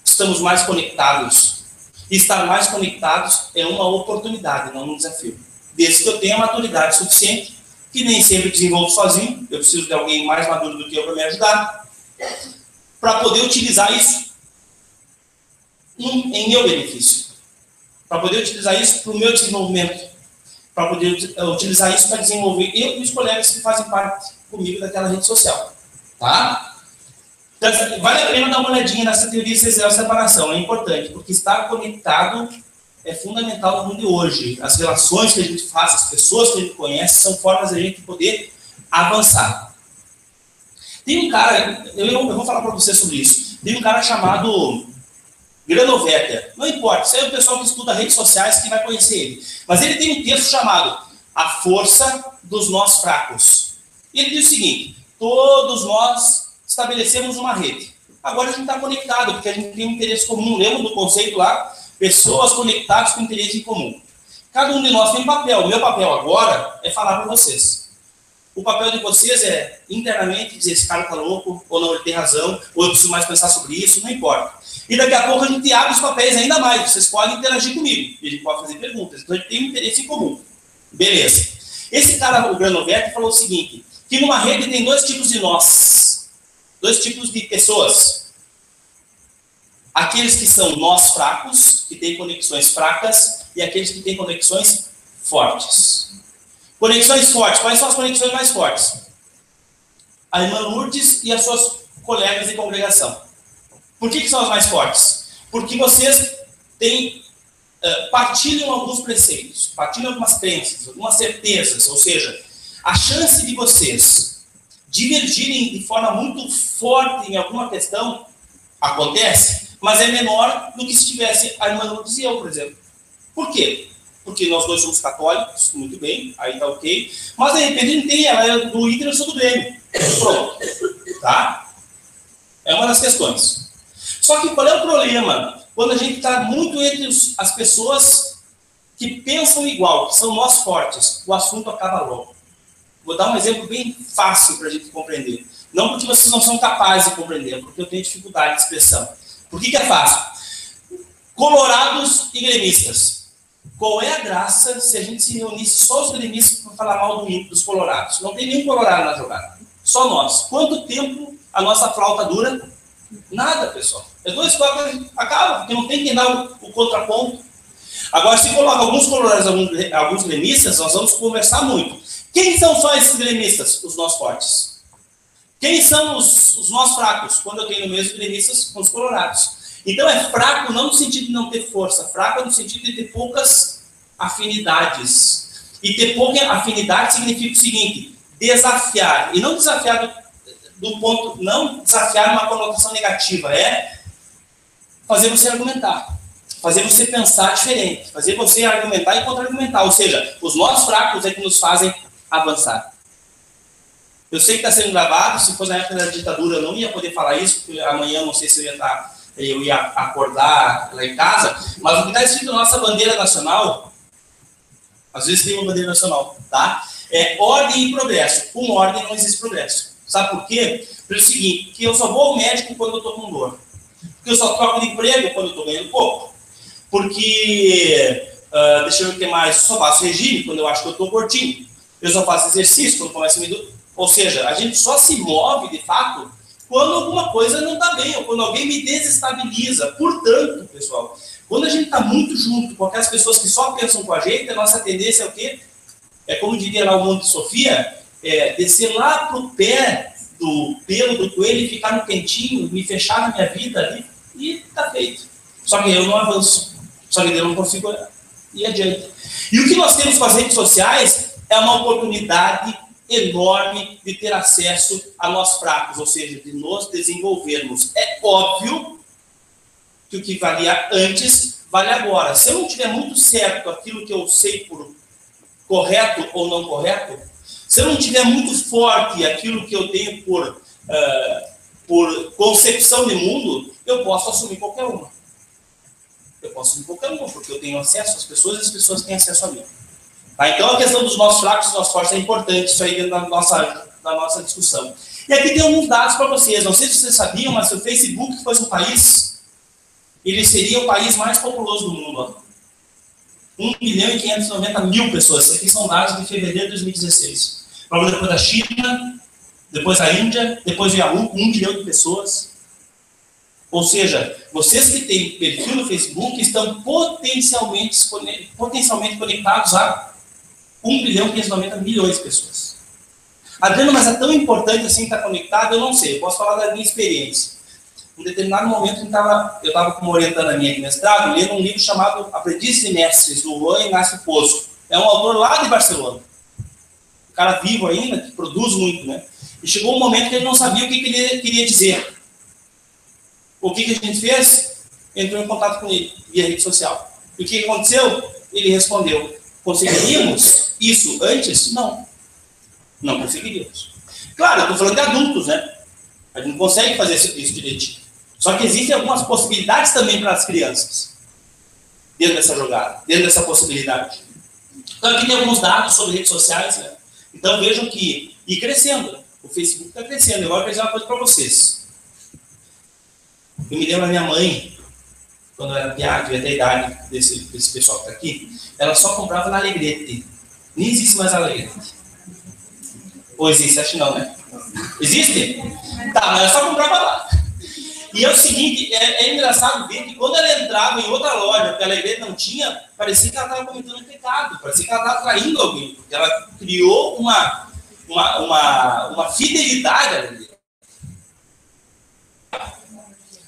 Estamos mais conectados. E estar mais conectados é uma oportunidade, não um desafio. Desde que eu tenha maturidade suficiente, que nem sempre desenvolvo sozinho, eu preciso de alguém mais maduro do que eu para me ajudar, para poder utilizar isso em meu benefício, para poder utilizar isso para o meu desenvolvimento, para poder utilizar isso para desenvolver eu e os colegas que fazem parte comigo daquela rede social. Tá? Então, vale a pena dar uma olhadinha nessa teoria de separação, é importante, porque estar conectado é fundamental no mundo de hoje. As relações que a gente faz, as pessoas que a gente conhece, são formas de a gente poder avançar. Tem um cara, eu vou falar para você sobre isso, tem um cara chamado Granovetter, não importa, isso aí é o pessoal que estuda redes sociais que vai conhecer ele, mas ele tem um texto chamado A Força dos Nós Fracos. E ele diz o seguinte: todos nós estabelecemos uma rede. Agora a gente está conectado, porque a gente tem um interesse comum. Lembra do conceito lá? Pessoas conectadas com interesse em comum. Cada um de nós tem um papel. O meu papel agora é falar para vocês. O papel de vocês é, internamente, dizer: esse cara está louco, ou não, ele tem razão, ou eu preciso mais pensar sobre isso, não importa. E daqui a pouco a gente abre os papéis ainda mais. Vocês podem interagir comigo. E a gente pode fazer perguntas. Então a gente tem um interesse em comum. Beleza. Esse cara, o Granovetter, falou o seguinte: que numa rede tem 2 tipos de nós. 2 tipos de pessoas. Aqueles que são nós fracos, que têm conexões fracas, e aqueles que têm conexões fortes. Conexões fortes. Quais são as conexões mais fortes? A irmã Lourdes e as suas colegas de congregação. Por que são as mais fortes? Porque vocês partilham alguns preceitos, partilham algumas crenças, algumas certezas, ou seja, a chance de vocês divergirem de forma muito forte em alguma questão acontece, mas é menor do que se tivesse a irmã Lourdes e eu, por exemplo. Por quê? Porque nós dois somos católicos, muito bem, aí tá ok, mas de repente não tem, ela é do Inter e eu sou do Grêmio. Pronto. Tá? É uma das questões. Só que qual é o problema? Quando a gente está muito entre as pessoas que pensam igual, que são nós fortes, o assunto acaba logo. Vou dar um exemplo bem fácil para a gente compreender. Não porque vocês não são capazes de compreender, porque eu tenho dificuldade de expressão. Por que é fácil? Colorados e gremistas. Qual é a graça se a gente se reunisse só os gremistas para falar mal dos colorados? Não tem nenhum colorado na jogada. Só nós. Quanto tempo a nossa flauta dura? Nada, pessoal. É 2 toques, acaba, porque não tem quem dar o contraponto. Agora, se coloca alguns colorados, alguns gremistas, nós vamos conversar muito. Quem são só esses gremistas? Os nós fortes. Quem são os nós fracos? Quando eu tenho no mesmo gremistas com os colorados. Então é fraco não no sentido de não ter força, fraco no sentido de ter poucas afinidades. E ter pouca afinidade significa o seguinte: desafiar. E não desafiar do ponto, não desafiar uma conotação negativa, é fazer você argumentar, fazer você pensar diferente, fazer você argumentar e contra-argumentar. Ou seja, os nós fracos é que nos fazem avançar. Eu sei que está sendo gravado, se fosse na época da ditadura eu não ia poder falar isso, porque amanhã não sei se eu ia acordar lá em casa, mas o que está escrito na nossa bandeira nacional, às vezes tem uma bandeira nacional, tá? É ordem e progresso. Com ordem não existe progresso. Sabe por quê? Pelo seguinte, que eu só vou ao médico quando eu estou com dor. Porque eu só troco de emprego quando eu estou ganhando pouco. Porque, deixa eu ver o que mais, eu só faço regime quando eu acho que eu estou gordinho. Eu só faço exercício quando começo a me... Ou seja, a gente só se move, de fato, quando alguma coisa não está bem, ou quando alguém me desestabiliza. Portanto, pessoal, quando a gente está muito junto com aquelas pessoas que só pensam com a gente, a nossa tendência é o quê? É como diria lá o Monte Sofia, descer lá para o pé do pelo do coelho e ficar no quentinho, me fechar na minha vida ali, e está feito. Só que eu não avanço. Só que eu não consigo ir adiante. E o que nós temos com as redes sociais é uma oportunidade enorme de ter acesso a nós fracos, ou seja, de nos desenvolvermos. É óbvio que o que valia antes vale agora. Se eu não tiver muito certo aquilo que eu sei por correto ou não correto, se eu não tiver muito forte aquilo que eu tenho por concepção de mundo, eu posso assumir qualquer uma. Eu posso assumir qualquer uma, porque eu tenho acesso às pessoas e as pessoas têm acesso a mim. Tá? Então, a questão dos nossos fracos e dos nossos fortes é importante, isso aí dentro da nossa discussão. E aqui tem alguns dados para vocês. Não sei se vocês sabiam, mas se o Facebook fosse um país, ele seria o país mais populoso do mundo. 1.590.000 pessoas. Esses aqui são dados de fevereiro de 2016. Logo depois da China, depois da Índia, depois do Yahoo, 1 milhão de pessoas. Ou seja, vocês que têm perfil no Facebook estão potencialmente conectados a 1.590.000.000 de pessoas. Adriano, mas é tão importante assim estar conectado? Eu não sei, eu posso falar da minha experiência. Em determinado momento, eu estava com uma orientanda minha de mestrado, lendo um livro chamado Aprendizes e Mestres, do Juan Inácio Pozo. É um autor lá de Barcelona. Um cara vivo ainda, que produz muito, né? E chegou um momento que ele não sabia o que ele queria dizer. O que a gente fez? Entrou em contato com ele, via rede social. E o que aconteceu? Ele respondeu: conseguiríamos isso antes? Não. Não conseguiríamos. Claro, eu estou falando de adultos, né? A gente não consegue fazer isso direitinho. Só que existem algumas possibilidades também para as crianças. Dentro dessa jogada, dentro dessa possibilidade. Então aqui tem alguns dados sobre redes sociais, né? Então vejam que, e crescendo, o Facebook está crescendo. Agora eu quero dizer uma coisa para vocês. Eu me lembro da minha mãe, quando eu era piada, devia ter a idade desse pessoal que está aqui, ela só comprava na Alegrete. Nem existe mais Alegrete. Ou existe? Acho que não, né? Existe? Tá, mas ela só comprava lá. E é o seguinte, é engraçado ver que quando ela entrava em outra loja, que a Alegrete não tinha, parecia que ela estava cometendo um pecado, parecia que ela estava traindo alguém, porque ela criou uma fidelidade à Alegrete.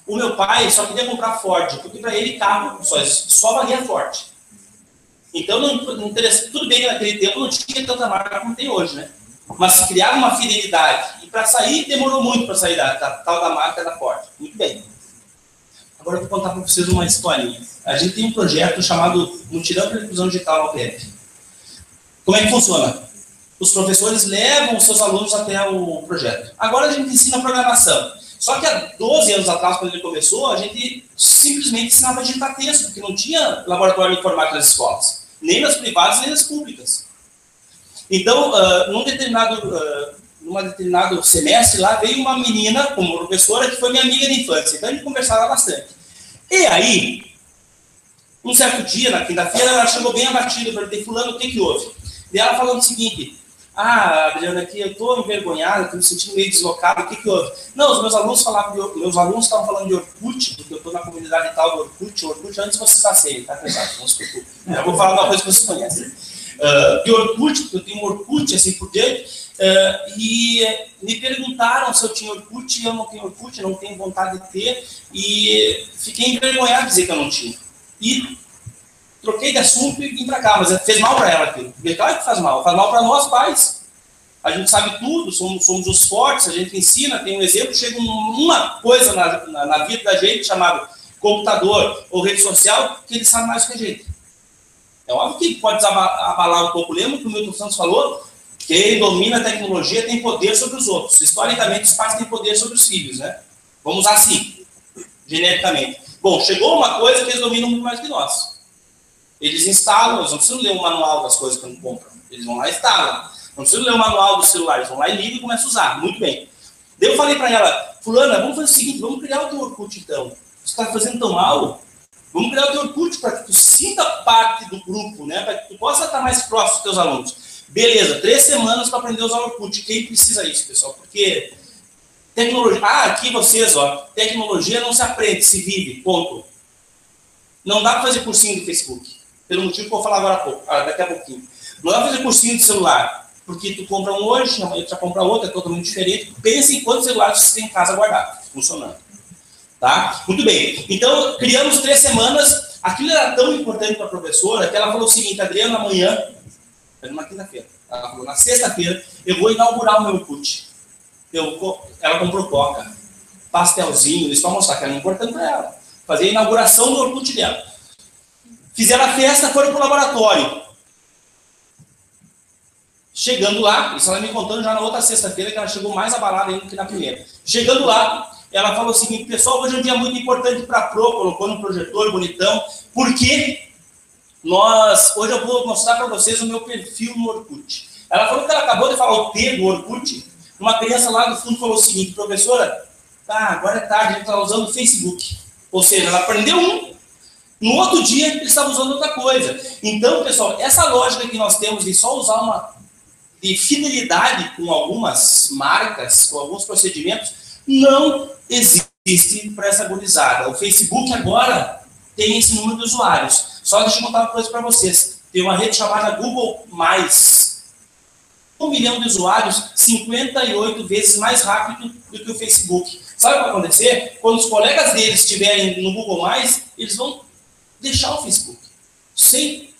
O meu pai só queria comprar Ford, porque para ele carro só valia Ford. Então, não interessa. Tudo bem que naquele tempo não tinha tanta marca como tem hoje, né? Mas criava uma fidelidade. E para sair, demorou muito para sair da tal da marca da Ford. Muito bem. Agora eu vou contar para vocês uma historinha. A gente tem um projeto chamado Mutirão para a Inclusão Digital na UPF. Como é que funciona? Os professores levam os seus alunos até o projeto. Agora a gente ensina programação. Só que há 12 anos atrás, quando ele começou, a gente simplesmente ensinava a digitar texto, porque não tinha laboratório de informática nas escolas. Nem nas privadas, nem nas públicas. Então, num determinado semestre lá, veio uma menina como professora que foi minha amiga de infância. Então, a gente conversava bastante. E aí, um certo dia, na quinta-feira, ela chegou bem abatida, eu perguntei: fulano, o que houve? E ela falou o seguinte: Adriana, aqui eu estou envergonhada, estou me sentindo meio deslocado, o que houve? Não, os meus alunos estavam falando de Orkut, porque eu estou na comunidade tal do Orkut antes de vocês passarem, tá? Eu vou falar uma coisa que vocês conhecem. De Orkut, porque eu tenho um Orkut, assim por diante, e me perguntaram se eu tinha Orkut, e eu não tenho Orkut, eu não tenho vontade de ter, e fiquei envergonhado de dizer que eu não tinha. E troquei de assunto e vim para cá, mas fez mal para ela aquilo. Claro que faz mal para nós pais. A gente sabe tudo, somos os fortes, a gente ensina, tem um exemplo, chega uma coisa na vida da gente chamada computador ou rede social, que ele sabe mais que a gente. É óbvio que pode abalar um pouco. Lembra que o Milton Santos falou? Quem domina a tecnologia tem poder sobre os outros. Historicamente, os pais têm poder sobre os filhos, né? Vamos usar assim, genericamente. Bom, chegou uma coisa que eles dominam muito mais que nós. Eles instalam, eles não precisam ler o manual das coisas que não compram. Eles vão lá e instalam. Não precisam ler o manual do celular, eles vão lá e ligam e começam a usar. Muito bem. Daí eu falei para ela: fulana, vamos fazer o seguinte, vamos criar o teu Orkut então. está fazendo tão mal, vamos criar o teu Orkut para que tu sinta parte do grupo, né? Para que tu possa estar mais próximo dos teus alunos. Beleza, 3 semanas para aprender a usar o Orkut. Quem precisa disso, pessoal? Porque tecnologia... aqui vocês, ó, tecnologia não se aprende, se vive, ponto. Não dá para fazer cursinho do Facebook, pelo motivo que eu vou falar daqui a pouquinho. Não dá para fazer cursinho de celular, porque tu compra um hoje, amanhã tu já compra outro, é totalmente diferente. Pensa em quantos celulares você tem em casa guardado, funcionando. Tá? Muito bem. Então, criamos 3 semanas. Aquilo era tão importante para a professora que ela falou o seguinte: Adriano, amanhã, era uma quinta-feira, ela falou, na sexta-feira, eu vou inaugurar o meu Orkut. Ela comprou coca, pastelzinho, isso para mostrar que era importante para ela. Fazer a inauguração do Orkut dela. Fizeram a festa, foram para o laboratório. Chegando lá, isso ela me contando já na outra sexta-feira, que ela chegou mais abalada ainda que na primeira. Chegando lá, ela falou o seguinte: pessoal, hoje é um dia muito importante para a Pro, colocou no projetor bonitão, porque hoje eu vou mostrar para vocês o meu perfil no Orkut. Ela falou que ela acabou de falar o T do Orkut, uma criança lá do fundo falou o seguinte: professora, tá, agora é tarde, a gente está usando o Facebook. Ou seja, ela aprendeu no outro dia ele estava usando outra coisa. Então, pessoal, essa lógica que nós temos de só usar de fidelidade com algumas marcas, com alguns procedimentos, não existe para essa gurizada. O Facebook agora tem esse número de usuários. Só deixa eu contar uma coisa para vocês. Tem uma rede chamada Google+. 1 milhão de usuários, 58 vezes mais rápido do que o Facebook. Sabe o que vai acontecer? Quando os colegas deles estiverem no Google+, eles vão deixar o Facebook. Sem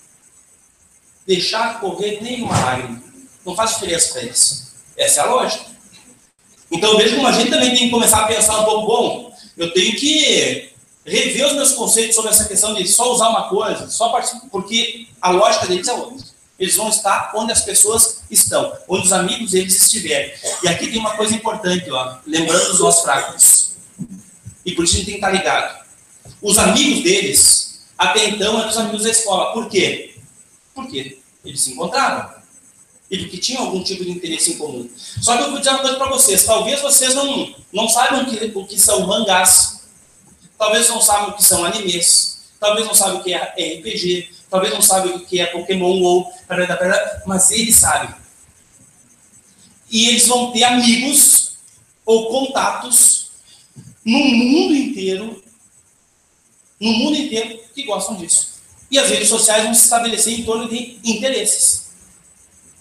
deixar correr nenhuma lágrima. Não faz diferença para eles. Essa é a lógica. Então eu vejo como a gente também tem que começar a pensar um pouco, bom, eu tenho que rever os meus conceitos sobre essa questão de só usar uma coisa, só participar, porque a lógica deles é outra. Eles vão estar onde as pessoas estão, onde os amigos deles estiverem. E aqui tem uma coisa importante, ó, lembrando os nossos fracos. E por isso a gente tem que estar ligado. Os amigos deles, até então, eram os amigos da escola. Por quê? Porque eles se encontravam. E porque tinham algum tipo de interesse em comum. Só que eu vou dizer uma coisa para vocês. Talvez vocês não saibam o que são mangás. Talvez não saibam o que são animes. Talvez não saibam o que é RPG. Talvez não saibam o que é Pokémon GO. Mas eles sabem. E eles vão ter amigos ou contatos no mundo inteiro que gostam disso. E as redes sociais vão se estabelecer em torno de interesses.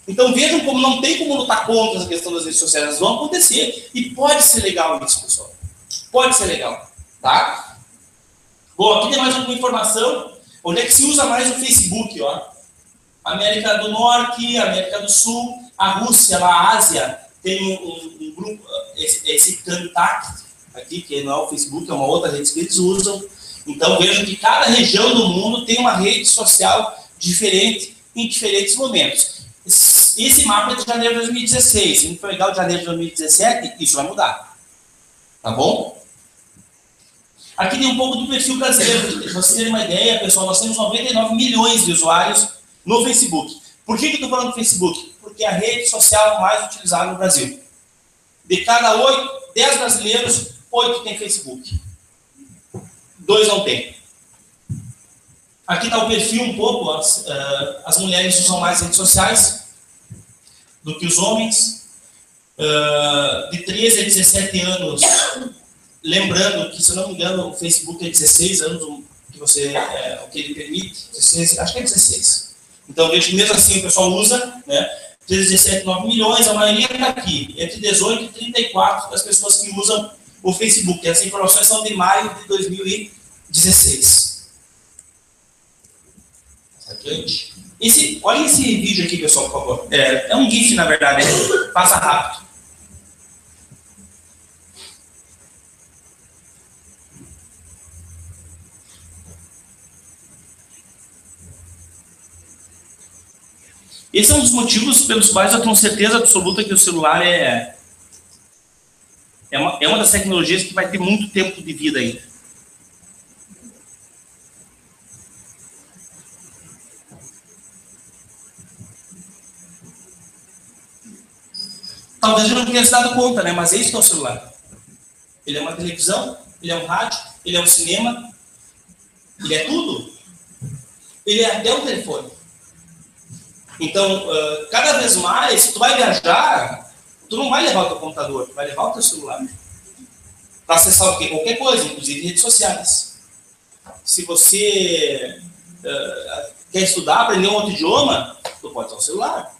Então vejam como não tem como lutar contra essa questão das redes sociais, elas vão acontecer. E pode ser legal isso, pessoal. Pode ser legal, tá? Bom, aqui tem mais alguma informação. Onde é que se usa mais o Facebook, ó? América do Norte, América do Sul, a Rússia, a Ásia, tem um grupo, esse Contact aqui, que não é o Facebook, é uma outra rede que eles usam. Então vejam que cada região do mundo tem uma rede social diferente em diferentes momentos. Esse mapa é de janeiro de 2016. Se não for legal de janeiro de 2017, isso vai mudar. Tá bom? Aqui tem um pouco do perfil brasileiro. Para vocês terem uma ideia, pessoal, nós temos 99 milhões de usuários no Facebook. Por que eu estou falando do Facebook? Porque é a rede social mais utilizada no Brasil. De cada 10 brasileiros, 8 têm Facebook. 2 não têm. Aqui está o perfil um pouco. As mulheres usam mais redes sociais do que os homens. De 13 a 17 anos, lembrando que, se eu não me engano, o Facebook é 16 anos, o que ele permite. 16, acho que é 16. Então, vejo que mesmo assim o pessoal usa, né? 13, 17, 9 milhões, a maioria está aqui. Entre 18 e 34 das pessoas que usam o Facebook. Essas informações são de maio de 2016. Adiante. Olha esse vídeo aqui, pessoal, por favor. É um GIF, na verdade. Passa rápido. Esse é um dos motivos pelos quais eu tenho certeza absoluta que o celular é uma das tecnologias que vai ter muito tempo de vida ainda. Talvez eu não tenha se dado conta, né? Mas é isso que é o celular. Ele é uma televisão, ele é um rádio, ele é um cinema, ele é tudo. Ele é até um telefone. Então, cada vez mais, se tu vai viajar, tu não vai levar o teu computador, tu vai levar o teu celular. Para acessar o quê? Qualquer coisa, inclusive redes sociais. Se você quer estudar, aprender um outro idioma, tu pode usar o celular.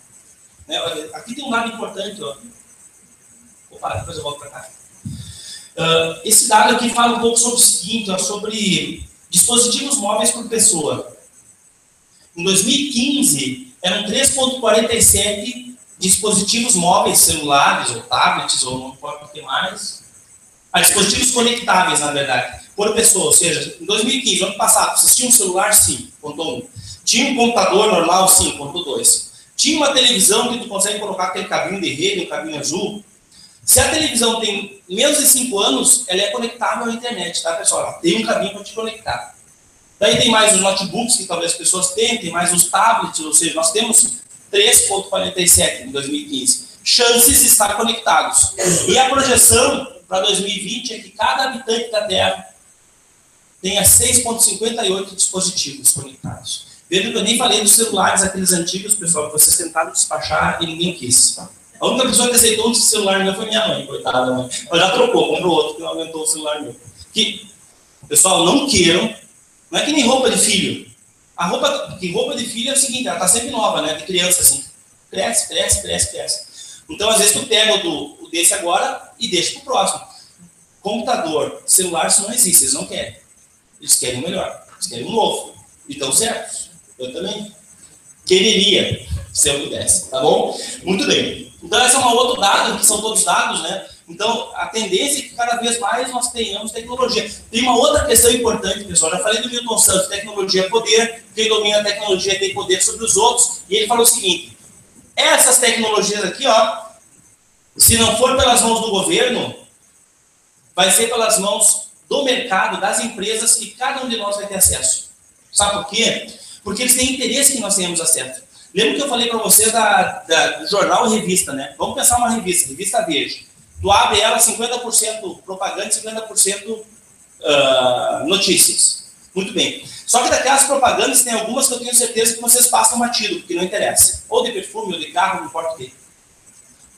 Né? Aqui tem um dado importante, ó. Vou parar, depois eu volto para cá. Esse dado aqui fala um pouco sobre o seguinte, ó, sobre dispositivos móveis por pessoa. Em 2015, eram 3,47 dispositivos móveis, celulares, ou tablets, ou não importa o que mais. Dispositivos conectáveis, na verdade, por pessoa. Ou seja, em 2015, ano passado, vocês tinham um celular? Sim, contou 1. Tinha um computador normal? Sim, contou 2. Tinha uma televisão que tu consegue colocar aquele cabinho de rede, um cabinho azul. Se a televisão tem menos de 5 anos, ela é conectável à internet, tá, pessoal? Ela tem um cabinho para te conectar. Daí tem mais os notebooks, que talvez as pessoas tenham, tem mais os tablets, ou seja, nós temos 3,47 em 2015. Chances de estar conectados. E a projeção para 2020 é que cada habitante da Terra tenha 6,58 dispositivos conectados. Veja que eu nem falei dos celulares, aqueles antigos, pessoal, que vocês tentaram despachar e ninguém quis. A única pessoa que aceitou um celular meu foi minha mãe, coitada mãe. Ela já trocou, comprou outro, que não aumentou o celular meu. Que, pessoal, não queiram. Não é que nem roupa de filho. Roupa de filho é o seguinte, ela está sempre nova, né? De criança, assim. Cresce, cresce, cresce, cresce. Então, às vezes, tu pega o desse agora e deixa para o próximo. Computador, celular, isso não existe, eles não querem. Eles querem o melhor, eles querem um novo. E estão certos. Eu também quereria, se eu pudesse, tá bom? Muito bem. Então, esse é um outro dado, que são todos dados, né? Então, a tendência é que cada vez mais nós tenhamos tecnologia. Tem uma outra questão importante, pessoal. Já falei do Milton Santos, tecnologia é poder. Quem domina a tecnologia tem poder sobre os outros. E ele falou o seguinte, essas tecnologias aqui, ó, se não for pelas mãos do governo, vai ser pelas mãos do mercado, das empresas, que cada um de nós vai ter acesso. Sabe por quê? Porque eles têm interesse que nós tenhamos acesso. Lembra que eu falei para vocês do jornal e revista, né? Vamos pensar uma revista, Revista Veja. Tu abre ela 50% propaganda e 50% notícias. Muito bem. Só que daquelas propagandas tem algumas que eu tenho certeza que vocês passam batido, porque não interessa. Ou de perfume, ou de carro, não importa o quê.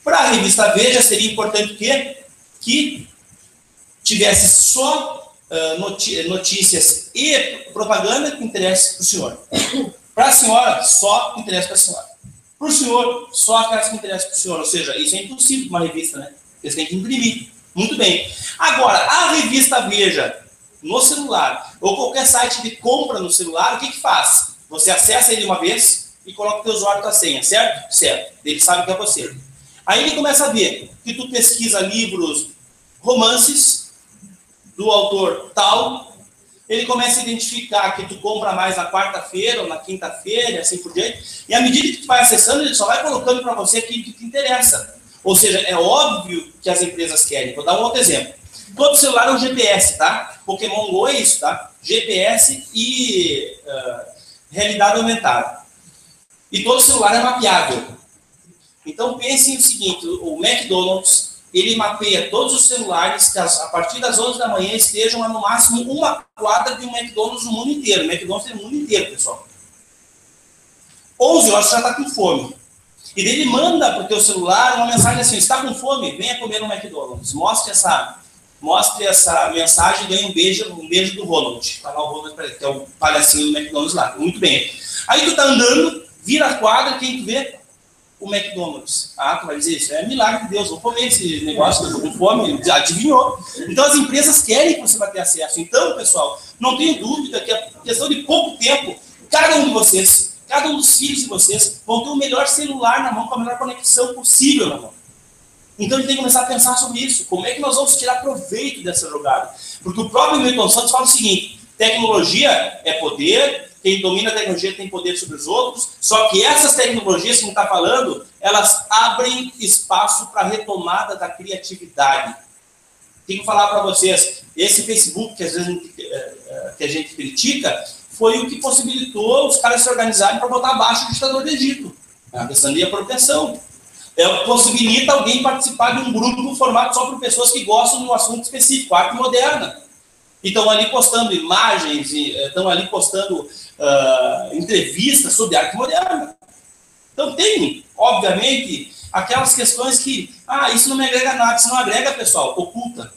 Para a Revista Veja seria importante o quê? Que tivesse só notícias e propaganda que interessa para o senhor. Para a senhora, só que interessa para a senhora. Para o senhor, só aquelas que interessam para o senhor. Ou seja, isso é impossível para uma revista, né? Eles têm que imprimir. Muito bem. Agora, a Revista Veja no celular, ou qualquer site de compra no celular, o que faz? Você acessa ele uma vez e coloca o teu usuário e tua senha, certo? Certo. Ele sabe que é você. Aí ele começa a ver que tu pesquisa livros, romances, do autor tal, ele começa a identificar que tu compra mais na quarta-feira ou na quinta-feira, e assim por diante, e à medida que tu vai acessando, ele só vai colocando para você aquilo que te interessa. Ou seja, é óbvio que as empresas querem. Vou dar um outro exemplo. Todo celular é um GPS, tá? Pokémon Go é isso, tá? GPS e realidade aumentada. E todo celular é mapeável. Então, pensem o seguinte, o McDonald's, ele mapeia todos os celulares que a partir das 11 da manhã estejam a no máximo uma quadra de um McDonald's no mundo inteiro. O McDonald's é no mundo inteiro, pessoal. 11 horas já está com fome. E daí ele manda para o teu celular uma mensagem assim, está com fome? Venha comer no McDonald's. Mostre essa mensagem e ganhe um beijo do Ronald. Está lá o Ronald, que é o palhacinho do McDonald's lá. Muito bem. Aí tu está andando, vira a quadra, quem tu vê? O McDonald's. Ah, tu vai dizer isso, é milagre de Deus, vou comer esse negócio, eu estou com fome, adivinhou. Então as empresas querem que você vai ter acesso. Então, pessoal, não tenho dúvida que a questão de pouco tempo, cada um de vocês, cada um dos filhos de vocês, vão ter o melhor celular na mão, com a melhor conexão possível na mão. Então a gente tem que começar a pensar sobre isso. Como é que nós vamos tirar proveito dessa jogada? Porque o próprio Milton Santos fala o seguinte, tecnologia é poder, quem domina a tecnologia tem poder sobre os outros, só que essas tecnologias que a gente está falando, elas abrem espaço para a retomada da criatividade. Tenho que falar para vocês, esse Facebook que às vezes que a gente critica, foi o que possibilitou os caras se organizarem para botar abaixo o ditador do Egito. A questão de apropriação. Possibilita alguém participar de um grupo formado só por pessoas que gostam de um assunto específico, arte moderna. E estão ali postando imagens, estão ali postando entrevistas sobre arte moderna. Então tem, obviamente, aquelas questões que, isso não me agrega nada. Se não agrega, pessoal, oculta.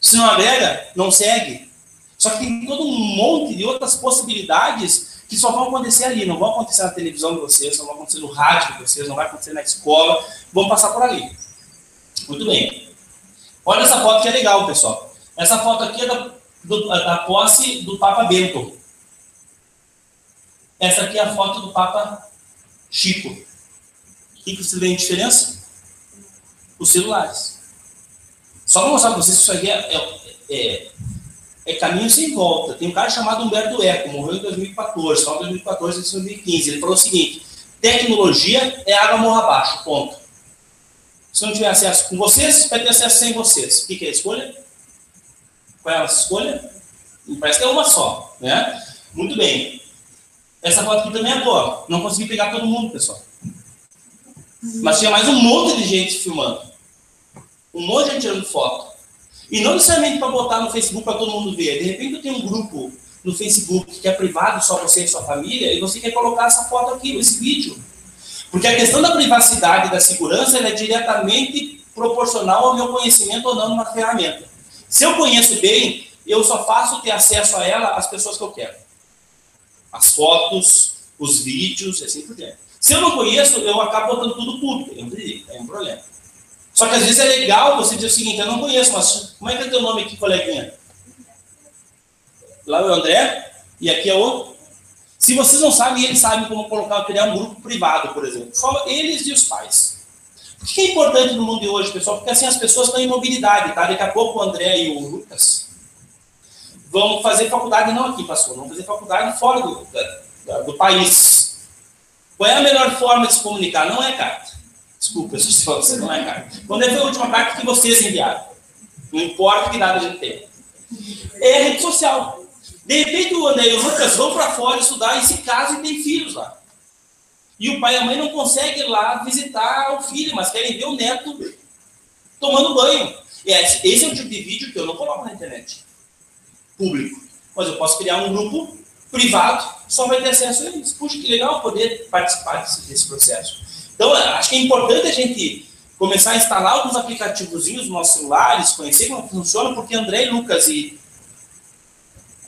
Se não agrega, não segue. Só que tem todo um monte de outras possibilidades que só vão acontecer ali, não vão acontecer na televisão de vocês, não vão acontecer no rádio de vocês, não vai acontecer na escola, vão passar por ali. Muito bem. Olha essa foto que é legal, pessoal. Essa foto aqui é da posse do Papa Bento. Essa aqui é a foto do Papa Chico. O que vocês veem de diferença? Os celulares. Só para mostrar para vocês que isso aqui é caminho sem volta. Tem um cara chamado Humberto Eco, morreu em 2014, só em 2014 e 2015. Ele falou o seguinte: tecnologia é água morra abaixo, ponto. Se não tiver acesso com vocês, vai ter acesso sem vocês. O que é a escolha? Qual é a nossa escolha? Parece que é uma só, né? Muito bem. Essa foto aqui também é boa. Não consegui pegar todo mundo, pessoal. Mas tinha mais um monte de gente filmando. Um monte de gente tirando foto. E não necessariamente para botar no Facebook para todo mundo ver. De repente eu tenho um grupo no Facebook que é privado, só você e sua família, e você quer colocar essa foto aqui, esse vídeo. Porque a questão da privacidade e da segurança ela é diretamente proporcional ao meu conhecimento ou não numa ferramenta. Se eu conheço bem, eu só faço ter acesso a ela as pessoas que eu quero. As fotos, os vídeos, assim por diante. Se eu não conheço, eu acabo botando tudo público. É um problema. Só que às vezes é legal você dizer o seguinte: eu não conheço, mas como é que é teu nome aqui, coleguinha? Lá é o André, e aqui é o... Se vocês não sabem, eles sabem como criar um grupo privado, por exemplo. Só eles e os pais. Por que é importante no mundo de hoje, pessoal? Porque assim as pessoas estão em mobilidade, tá? Daqui a pouco o André e o Lucas vão fazer faculdade, não aqui, pastor, vão fazer faculdade fora do país. Qual é a melhor forma de se comunicar? Não é carta. Desculpa, você não é carta. Quando foi a última carta que vocês enviaram? Não importa que nada a gente tem. É a rede social. De repente o André e o Lucas vão para fora estudar e se casam e têm filhos lá. E o pai e a mãe não conseguem ir lá visitar o filho, mas querem ver o neto tomando banho. Esse é o tipo de vídeo que eu não coloco na internet. Público. Mas eu posso criar um grupo privado, só vai ter acesso a eles. Puxa, que legal poder participar desse processo. Então, acho que é importante a gente começar a instalar alguns aplicativozinhos nos nossos celulares, conhecer como funciona, porque André e Lucas e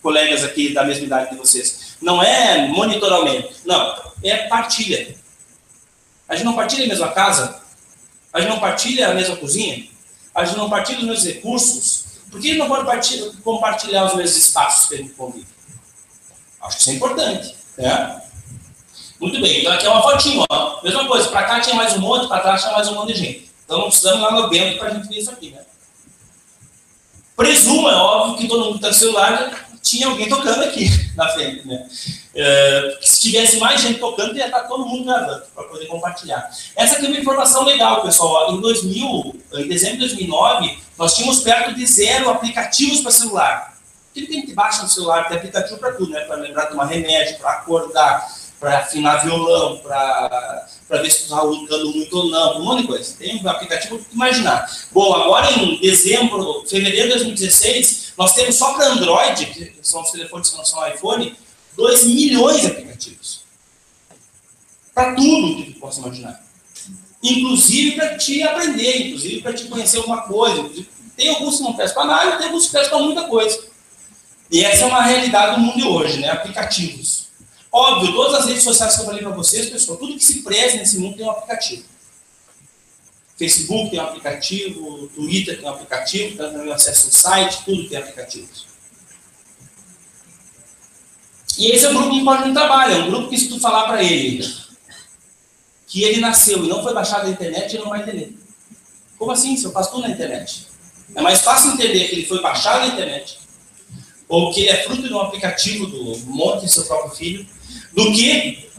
colegas aqui da mesma idade de vocês, não é monitoramento, não, é partilha. A gente não partilha a mesma casa, a gente não partilha a mesma cozinha, a gente não partilha os mesmos recursos. Por que não pode compartilhar os mesmos espaços que a gente convive? Acho que isso é importante, né? Muito bem, então aqui é uma fotinha, ó. Mesma coisa, para cá tinha mais um monte, para trás tinha mais um monte de gente. Então não precisamos ir lá no Bento para a gente ver isso aqui, né? Presumo, é óbvio, que todo mundo que está no celular tinha alguém tocando aqui na frente, né? Se tivesse mais gente tocando, ia estar todo mundo gravando para poder compartilhar. Essa aqui é uma informação legal, pessoal. Em dezembro de 2009, nós tínhamos perto de 0 aplicativos para celular. Aquilo que a gente baixa no celular, tem aplicativo para tudo, né? Para lembrar de tomar remédio, para acordar, para afinar violão, para ver se tu está roncando muito ou não, um monte de coisa. Tem um aplicativo para imaginar. Bom, agora em fevereiro de 2016, nós temos só para Android, que são os telefones que não são iPhone, 2 milhões de aplicativos. Para tudo que tu possa imaginar. Inclusive para te aprender, inclusive para te conhecer alguma coisa. Tem alguns que não prestam para nada, tem alguns que prestam para muita coisa. E essa é uma realidade do mundo de hoje, né? Aplicativos. Óbvio, todas as redes sociais que eu falei para vocês, pessoal, tudo que se preze nesse mundo tem um aplicativo. Facebook tem um aplicativo, Twitter tem um aplicativo, também acesso ao site, tudo tem aplicativos. E esse é o grupo no qual a gente trabalha, é um grupo que se tu falar para ele que ele nasceu e não foi baixado na internet, ele não vai entender. Como assim? Se eu faço tudo na internet? É mais fácil entender que ele foi baixado na internet, ou que ele é fruto de um aplicativo do monte de seu próprio filho, do que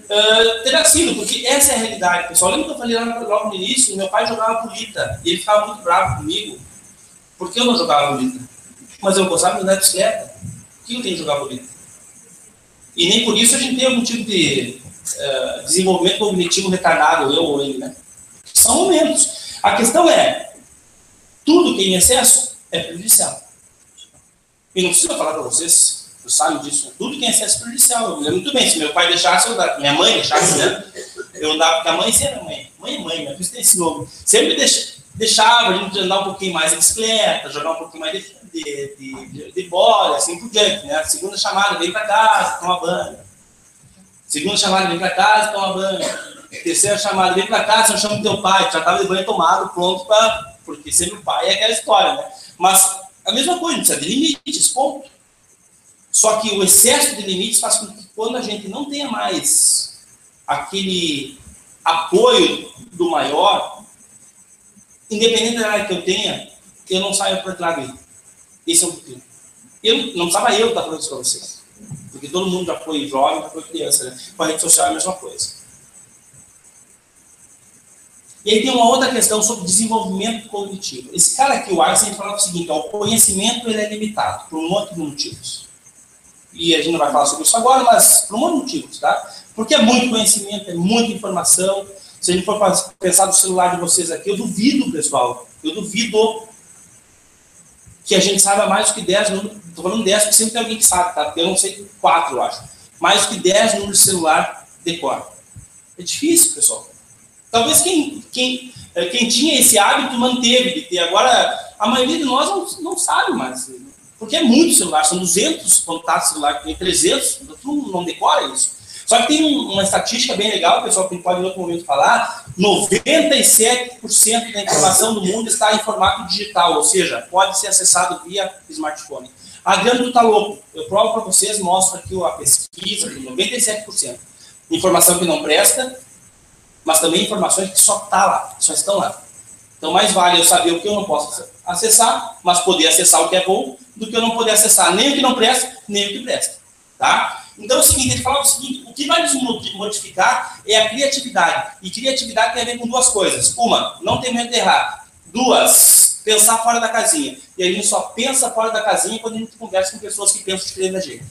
ter nascido, porque essa é a realidade, pessoal. Lembra que eu falei logo no início? Meu pai jogava bolita, e ele ficava muito bravo comigo, porque eu não jogava bolita. Mas eu gostava de andar de bicicleta. Por que eu tenho que jogar bolita? E nem por isso a gente tem algum tipo de desenvolvimento cognitivo retardado, eu ou ele, né? São momentos. A questão é, tudo que é em excesso é prejudicial. E não precisa falar para vocês, vocês sabem disso. Tudo tem acesso prejudicial. Eu me lembro muito bem. Se meu pai deixasse, minha mãe deixasse, né? Eu andava com a mãe sempre, mãe, minha filha tem esse nome. Sempre deixava a gente andar um pouquinho mais de bicicleta, jogar um pouquinho mais de bola, assim por diante, né? Segunda chamada, vem para casa, toma banho. Segunda chamada, vem para casa, toma banho. Terceira chamada, vem para casa, não chama o teu pai, já estava de banho tomado, pronto para... Porque sempre o pai é aquela história, né? Mas a mesma coisa, precisa de limites, ponto. Só que o excesso de limites faz com que quando a gente não tenha mais aquele apoio do maior, independente da área que eu tenha, eu não saio para trás dele. Esse é o motivo. Não precisava eu estar falando isso para vocês. Porque todo mundo já foi jovem, já foi criança, né? Com a rede social é a mesma coisa. E aí tem uma outra questão sobre desenvolvimento cognitivo. Esse cara aqui, o Einstein, falava o seguinte, ó, o conhecimento ele é limitado por um monte de motivos. E a gente não vai falar sobre isso agora, mas por um monte de motivos, tá? Porque é muito conhecimento, é muita informação. Se a gente for pensar no celular de vocês aqui, eu duvido, pessoal, eu duvido que a gente saiba mais do que 10 números. Estou falando 10, porque sempre tem alguém que sabe, tá? Porque eu não sei 4, eu acho. Mais do que 10 números de celular decora. É difícil, pessoal. Talvez quem tinha esse hábito manteve de ter. Agora, a maioria de nós não sabe mais. Porque é muito celular. São 200 contatos celular, tem 300. Tu não decora isso. Só que tem uma estatística bem legal, o pessoal pode em outro momento falar. 97% da informação do mundo está em formato digital. Ou seja, pode ser acessado via smartphone. Adriano, tu tá louco. Eu provo para vocês, mostro aqui a pesquisa, 97%. Informação que não presta, mas também informações que só estão lá. Então, mais vale eu saber o que eu não posso acessar, mas poder acessar o que é bom, do que eu não poder acessar nem o que não presta, nem o que presta. Tá? Então, é o seguinte, ele falava o seguinte, o que vai nos modificar é a criatividade. E criatividade tem a ver com duas coisas. Uma, não ter medo de errar. Duas, pensar fora da casinha. E a gente só pensa fora da casinha quando a gente conversa com pessoas que pensam diferente da gente.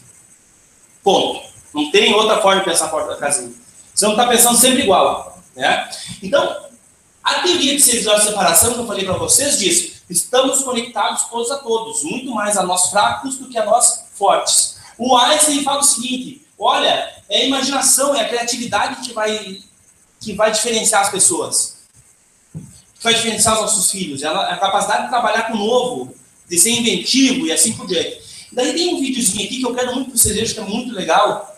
Ponto. Não tem outra forma de pensar fora da casinha. Você não está pensando sempre igual. Né? Então, a teoria de 6 graus de separação que eu falei para vocês diz: estamos conectados todos a todos, muito mais a nós fracos do que a nós fortes. O Einstein fala o seguinte: olha, é a imaginação, é a criatividade que vai diferenciar as pessoas, que vai diferenciar os nossos filhos, é a capacidade de trabalhar com o novo, de ser inventivo e assim por diante. Daí tem um videozinho aqui que eu quero muito que vocês vejam, que é muito legal,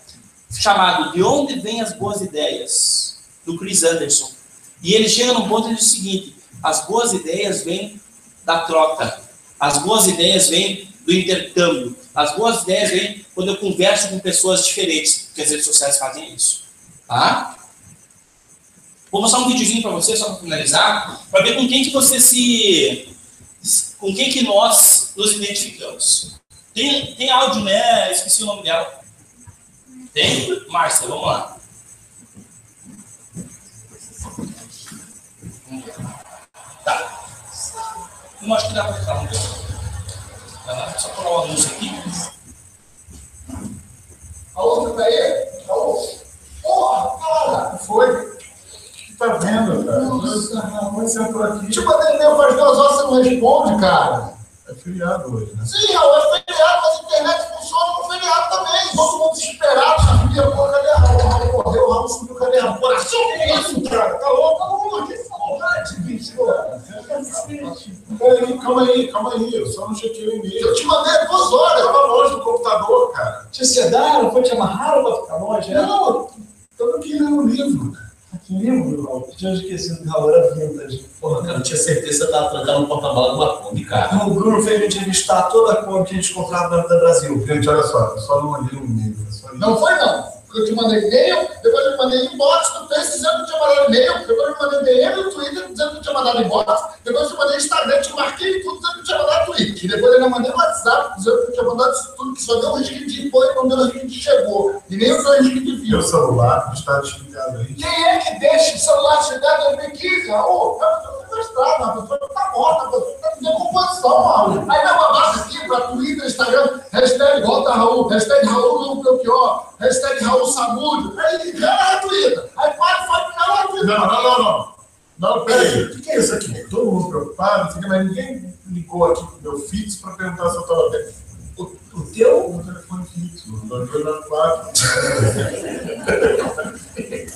chamado De Onde Vêm as Boas Ideias, do Chris Anderson. E ele chega num ponto e diz o seguinte: as boas ideias vêm da troca, as boas ideias vêm do intercâmbio, as boas ideias vêm quando eu converso com pessoas diferentes, porque as redes sociais fazem isso. Tá? Vou mostrar um videozinho para vocês, só para finalizar, para ver com quem que você com quem que nós nos identificamos. Tem áudio, né? Esqueci o nome dela. Tem? Márcia, vamos lá. Tá. Não acho que dá para ficar muito. Só colar o anúncio aqui. Alô, tá aí? Alô? Porra, cara! Foi? Tá vendo, cara? Nossa, por aqui. Te mandei e-mail faz 2 horas, você não responde, cara. É feriado hoje, né? Sim, Raul, é feriado, mas a internet funciona no feriado também. Todo mundo desesperado, sabia? Pô, cadê a Raul? O Raul correu, o Raul subiu, cadê a Raul? Pô, que é isso, cara? Tá louco? Tá louco? Que saudade, bicho, cara. Calma aí. Eu só não chequei o e-mail. Eu te mandei 2 horas, eu tava longe do computador, cara. Te sedaram? Foi te amarraram pra ficar longe? Não, tô aqui lendo um livro. Que livro, Raul? Eu tinha esquecido que Raul era vintage. Porra, cara, eu tinha certeza que você estava trancando no porta-mala de uma Kombi, cara. O Bruno fez a gente revistar toda a Kombi que a gente comprava na Brasil. Gente, olha só, eu só não mandei um e-mail. Não foi, não. Eu te mandei e-mail, depois eu te mandei inbox no Face dizendo que eu tinha mandado e-mail, depois eu te mandei DM no Twitter dizendo que eu tinha mandado inbox, depois eu te mandei Instagram, te marquei tudo dizendo que eu tinha mandado tweet. E depois eu ainda mandei no WhatsApp dizendo que eu tinha mandado isso tudo, que só deu um risco de foi quando o risco de chegou. E nem o seu risco de viu. O celular está desligado aí. Quem é que deixa o celular desligado em 2015? Raul, a pessoa está estrada, a pessoa está morta, a pessoa está em decomposição, Raul. Aí dá uma base aqui para Twitter, Instagram, hashtag volta Raul, hashtag Raul não bloqueou, hashtag Raul Samudio. Aí engana a Twitter. Aí para e fala que não é Twitter. Não. Não, peraí. O que é isso aqui? Todo mundo preocupado, mas ninguém ligou aqui pro meu fixo para perguntar se eu estava bem. O teu? O telefone fixo. O 284. Que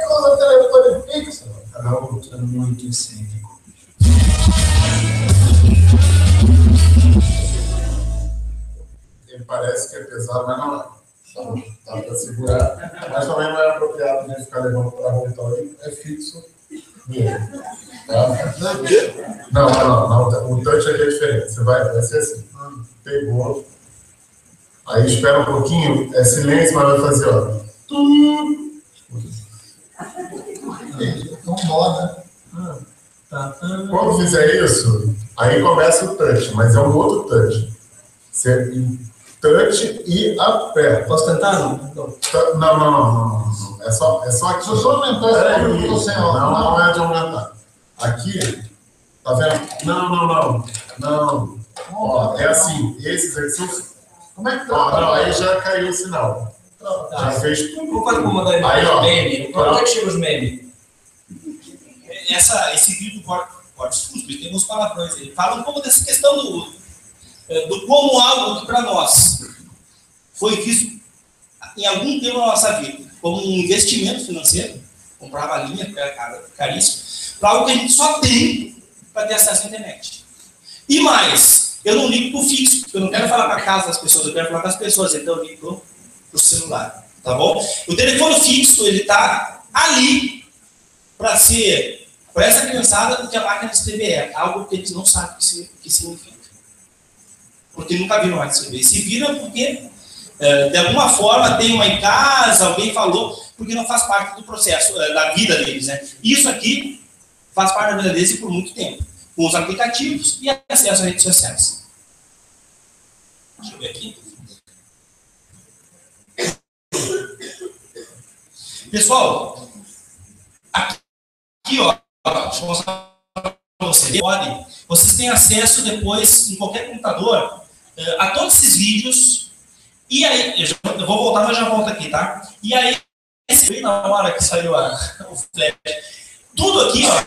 coisa o telefone fixo? Não, é muito excêntrico. Ele parece que é pesado, mas não é. Dá para segurar. Mas também não é apropriado de ficar levando para a rua, então ele é fixo mesmo. Tá? Não. O touch aqui é diferente. Você vai ser assim. Pegou. Aí espera um pouquinho, é silêncio, mas vai fazer, ó. Então roda. Quando fizer isso, aí começa o touch, mas é um outro touch. Você touch e aperta. Posso tentar? Não. É só aqui. Se eu só aumentar, não é de aumentar. Aqui, tá vendo? Não. Ó, é assim, esses aqui são... Como é que tá? Não, aí já caiu o sinal. Já fez tudo. Como pode mandar meme? Onde é que chega os memes? Esse vídeo do Cortes Fusco, ele tem alguns palavrões. Ele fala um pouco dessa questão do como algo que para nós foi visto em algum tempo na nossa vida como um investimento financeiro, comprava linha, que era caríssimo, para algo que a gente só tem para ter acesso à internet. E mais, eu não ligo para o fixo, porque eu não quero falar para a casa das pessoas, eu quero falar com as pessoas, então eu ligo para o celular, tá bom? O telefone fixo, ele está ali para essa criançada o que a máquina de escrever é, algo que eles não sabem o que significa. Porque nunca viram mais escrever. E se viram porque, de alguma forma, tem uma em casa, alguém falou, porque não faz parte do processo, da vida deles, né? Isso aqui faz parte da vida deles e por muito tempo. Com os aplicativos e acesso às redes sociais. Deixa eu ver aqui. Pessoal, aqui ó, deixa eu mostrar para vocês. Vocês têm acesso depois, em qualquer computador, a todos esses vídeos. E aí, eu vou voltar, mas já volto aqui, tá? E aí, na hora que saiu o flash, tudo aqui, ó,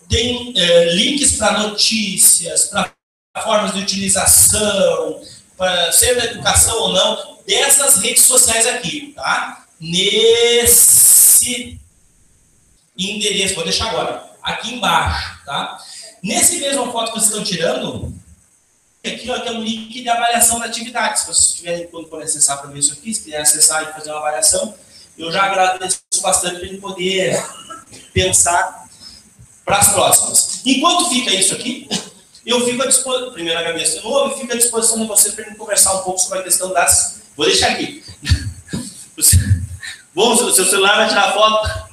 tem links para notícias, para formas de utilização, para ser da educação ou não, dessas redes sociais aqui, tá? Nesse endereço, vou deixar agora, aqui embaixo, tá? Nesse mesmo foto que vocês estão tirando, aqui ó, tem um link de avaliação da atividade. Se vocês tiverem quando for acessar para ver isso aqui, se quiser acessar e fazer uma avaliação, eu já agradeço bastante para ele poder pensar para as próximas. Enquanto fica isso aqui, eu fico à disposição, primeiro agradeço de novo, e fico à disposição de vocês para conversar um pouco sobre a questão das... Vou deixar aqui. Bom, o seu celular vai tirar foto?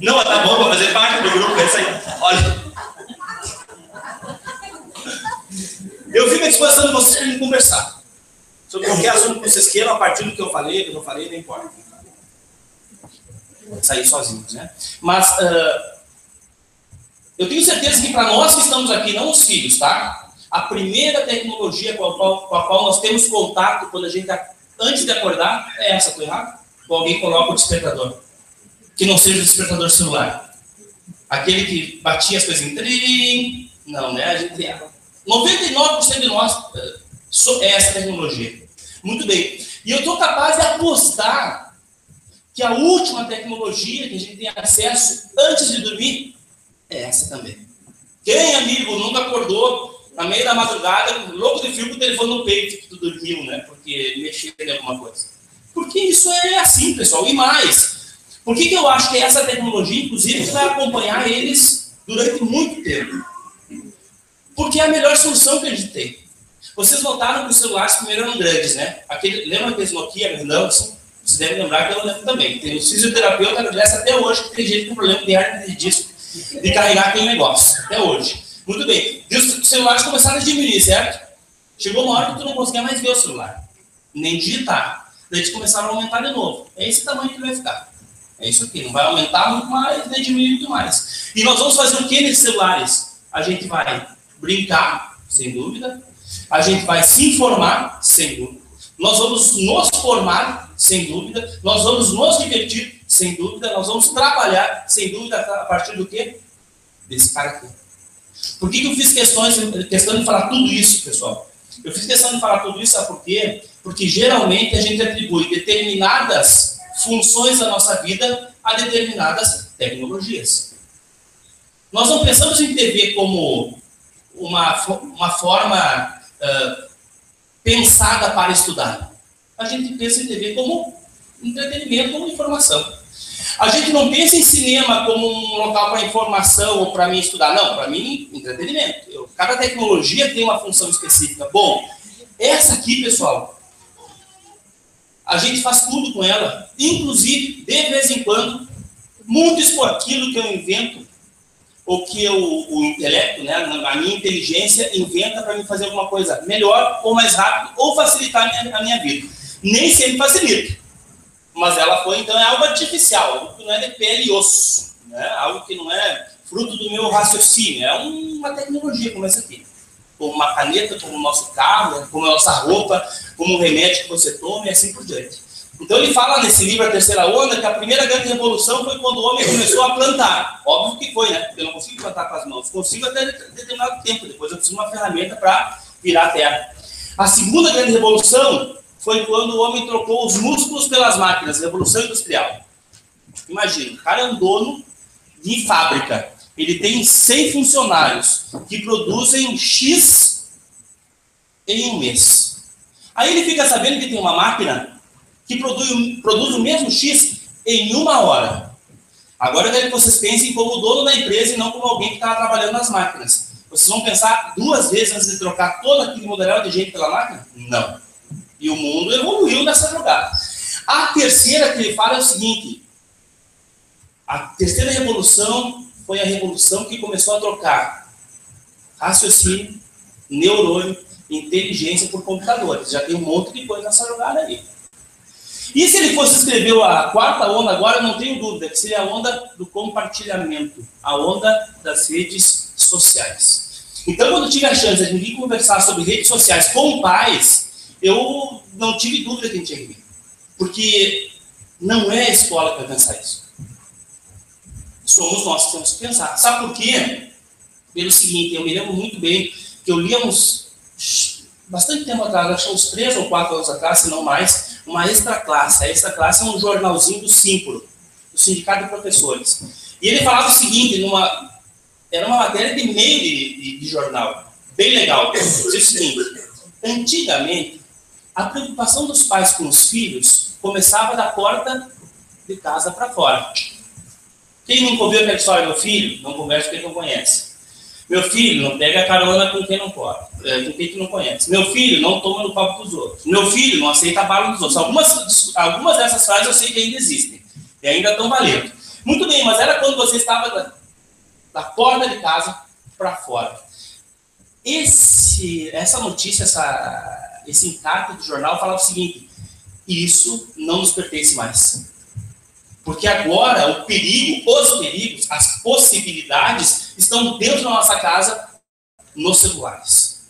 Não, tá bom, vou fazer parte do grupo, é isso aí. Olha. Eu fico à disposição de vocês para conversar. Sobre qualquer assunto que vocês queiram, a partir do que eu falei, que eu não falei, não importa. Vou sair sozinhos, né? Mas eu tenho certeza que para nós que estamos aqui, não os filhos, tá? A primeira tecnologia com a qual nós temos contato quando a gente, antes de acordar, é essa, tô errado? Ou alguém coloca o despertador. Que não seja o despertador celular. Aquele que batia as coisas em trim. Não, né? A gente 99% de nós é essa tecnologia. Muito bem. E eu estou capaz de apostar que a última tecnologia que a gente tem acesso antes de dormir é essa também. Quem, amigo, nunca acordou na meia da madrugada, louco de frio com o telefone no peito, que tu dormiu, né? Porque mexeu em alguma coisa. Porque isso é assim, pessoal. E mais, por que eu acho que essa tecnologia, inclusive, vai acompanhar eles durante muito tempo? Porque é a melhor solução que a gente tem. Vocês notaram que os celulares primeiro eram grandes, né? Lembra aqueles Nokia grandão? Assim? Vocês devem lembrar que eu lembro também. Tem um fisioterapeuta que agradece até hoje que tem gente com problema de hernia de disco, de carregar aquele negócio. Até hoje. Muito bem. E os celulares começaram a diminuir, certo? Chegou uma hora que tu não conseguia mais ver o celular. Nem digitar. Daí eles começaram a aumentar de novo. É esse tamanho que vai ficar. É isso aqui. Não vai aumentar muito mais, nem diminuir muito mais. E nós vamos fazer o que nesses celulares? A gente vai brincar, sem dúvida. A gente vai se informar, sem dúvida. Nós vamos nos formar, sem dúvida. Nós vamos nos divertir, sem dúvida. Nós vamos trabalhar, sem dúvida, a partir do quê? Desse cara aqui. Por que eu fiz questão de falar tudo isso, pessoal? Eu fiz questão de falar tudo isso, sabe por quê? Porque geralmente a gente atribui determinadas funções da nossa vida a determinadas tecnologias. Nós não pensamos em TV como uma forma pensada para estudar. A gente pensa em TV como entretenimento, como informação. A gente não pensa em cinema como um local para informação ou para mim estudar. Não, para mim, entretenimento. Cada tecnologia tem uma função específica. Bom, essa aqui, pessoal, a gente faz tudo com ela. Inclusive, de vez em quando, muitos por aquilo que eu invento, ou que o intelecto, né, a minha inteligência inventa para me fazer alguma coisa melhor, ou mais rápido, ou facilitar a minha vida. Nem sempre facilita. Mas ela foi, então, é algo artificial, algo que não é de pele e osso, né? Algo que não é fruto do meu raciocínio, é uma tecnologia como essa aqui. Como uma caneta, como o nosso carro, como a nossa roupa, como um remédio que você toma e assim por diante. Então ele fala nesse livro, A Terceira Onda, que a primeira grande revolução foi quando o homem começou a plantar. Óbvio que foi, né? Porque eu não consigo plantar com as mãos, consigo até determinado tempo, depois eu preciso de uma ferramenta para virar a terra. A segunda grande revolução foi quando o homem trocou os músculos pelas máquinas, Revolução Industrial. Imagina, o cara é um dono de fábrica, ele tem 100 funcionários que produzem X em um mês. Aí ele fica sabendo que tem uma máquina que produz o mesmo X em 1 hora. Agora eu quero que vocês pensem como dono da empresa e não como alguém que está trabalhando nas máquinas. Vocês vão pensar 2 vezes antes de trocar todo aquele modelar de gente pela máquina? Não. E o mundo evoluiu nessa jogada. A terceira que ele fala é o seguinte: a terceira revolução foi a revolução que começou a trocar raciocínio, neurônio, inteligência por computadores. Já tem um monte de coisa nessa jogada aí. E se ele fosse escrever a quarta onda agora, eu não tenho dúvida, que seria a onda do compartilhamento, a onda das redes sociais. Então, quando eu tive a chance de vir conversar sobre redes sociais com pais, eu não tive dúvida que a gente ia vir. Porque não é a escola que vai pensar isso. Somos nós que temos que pensar. Sabe por quê? Pelo seguinte, eu me lembro muito bem que eu li bastante tempo atrás, acho que uns 3 ou 4 anos atrás, se não mais, uma extra classe. A extra classe é um jornalzinho do Simpro, do Sindicato de Professores. E ele falava o seguinte, era uma matéria de meio de jornal, bem legal. Dizia o seguinte: antigamente, a preocupação dos pais com os filhos começava da porta de casa para fora. Quem nunca ouviu aquela história do filho, não conversa com quem não conhece. Meu filho não pega carona com quem não pode, com quem tu não conhece. Meu filho não toma no copo dos outros. Meu filho não aceita a bala dos outros. Algumas dessas frases eu sei que ainda existem. E ainda estão valendo. Muito bem, mas era quando você estava da porta de casa para fora. Essa notícia, esse encarte do jornal falava o seguinte: isso não nos pertence mais. Porque agora os perigos, as possibilidades estão dentro da nossa casa, nos celulares.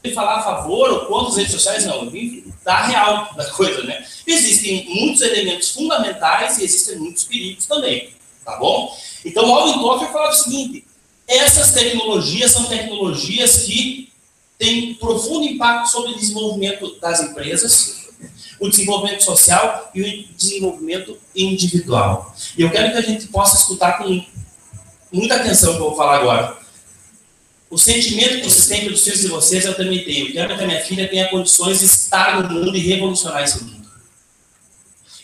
E falar a favor ou contra as redes sociais, não, eu vim dar real da coisa, né? Existem muitos elementos fundamentais e existem muitos perigos também, tá bom? Então, o Alvin Toffler falava o seguinte: essas tecnologias são tecnologias que têm profundo impacto sobre o desenvolvimento das empresas, o desenvolvimento social e o desenvolvimento individual. E eu quero que a gente possa escutar com muita atenção o que eu vou falar agora. O sentimento que vocês têm pelos filhos de vocês, eu também tenho. Eu quero que a minha filha tenha condições de estar no mundo e revolucionar esse mundo.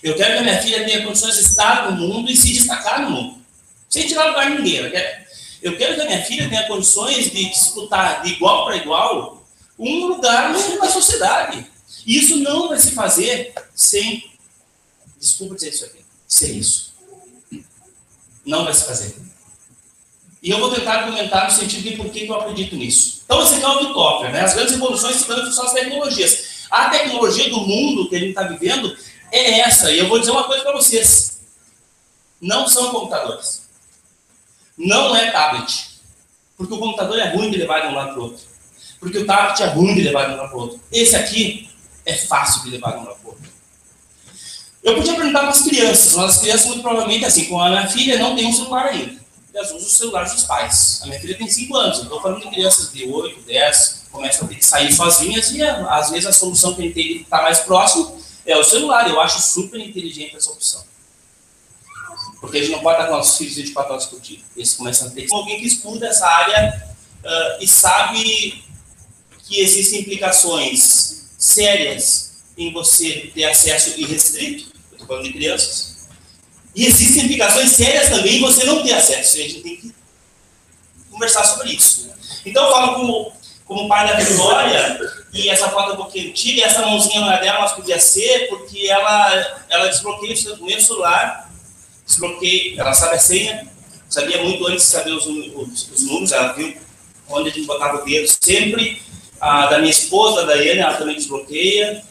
Eu quero que a minha filha tenha condições de estar no mundo e se destacar no mundo. Sem tirar lugar de ninguém. Eu quero que a minha filha tenha condições de disputar de igual para igual um lugar na sociedade. E isso não vai se fazer sem, desculpa dizer isso aqui, sem isso. Não vai se fazer. E eu vou tentar argumentar no sentido de por que eu acredito nisso. Então, esse aqui é o Alvin Toffler, né? As grandes revoluções são as tecnologias. A tecnologia do mundo que a gente está vivendo é essa. E eu vou dizer uma coisa para vocês. Não são computadores. Não é tablet. Porque o computador é ruim de levar de um lado para o outro. Porque o tablet é ruim de levar de um lado para o outro. Esse aqui é fácil de levar de um lado para o outro. Eu podia perguntar para as crianças, mas as crianças muito provavelmente, assim, com a minha filha não tem um celular ainda. elas usam os celulares dos pais. A minha filha tem 5 anos, eu estou falando de crianças de 8, 10, começam a ter que sair sozinhas e às vezes a solução que a gente tem que estar mais próximo é o celular. Eu acho super inteligente essa opção. Porque a gente não pode estar com nossos filhos 24 horas por dia. Eles começam a ter alguém que estuda essa área e sabe que existem implicações sérias em você ter acesso irrestrito, eu estou falando de crianças, e existem implicações sérias também em você não ter acesso, e a gente tem que conversar sobre isso. Então eu falo como pai da Vitória, e essa foto é um pouquinho antiga, e essa mãozinha não é dela, mas podia ser, porque ela desbloqueia o meu celular, ela sabe a senha, sabia muito antes de saber os números, ela viu onde a gente botava o dedo sempre. A da minha esposa, da Daiane, ela também desbloqueia.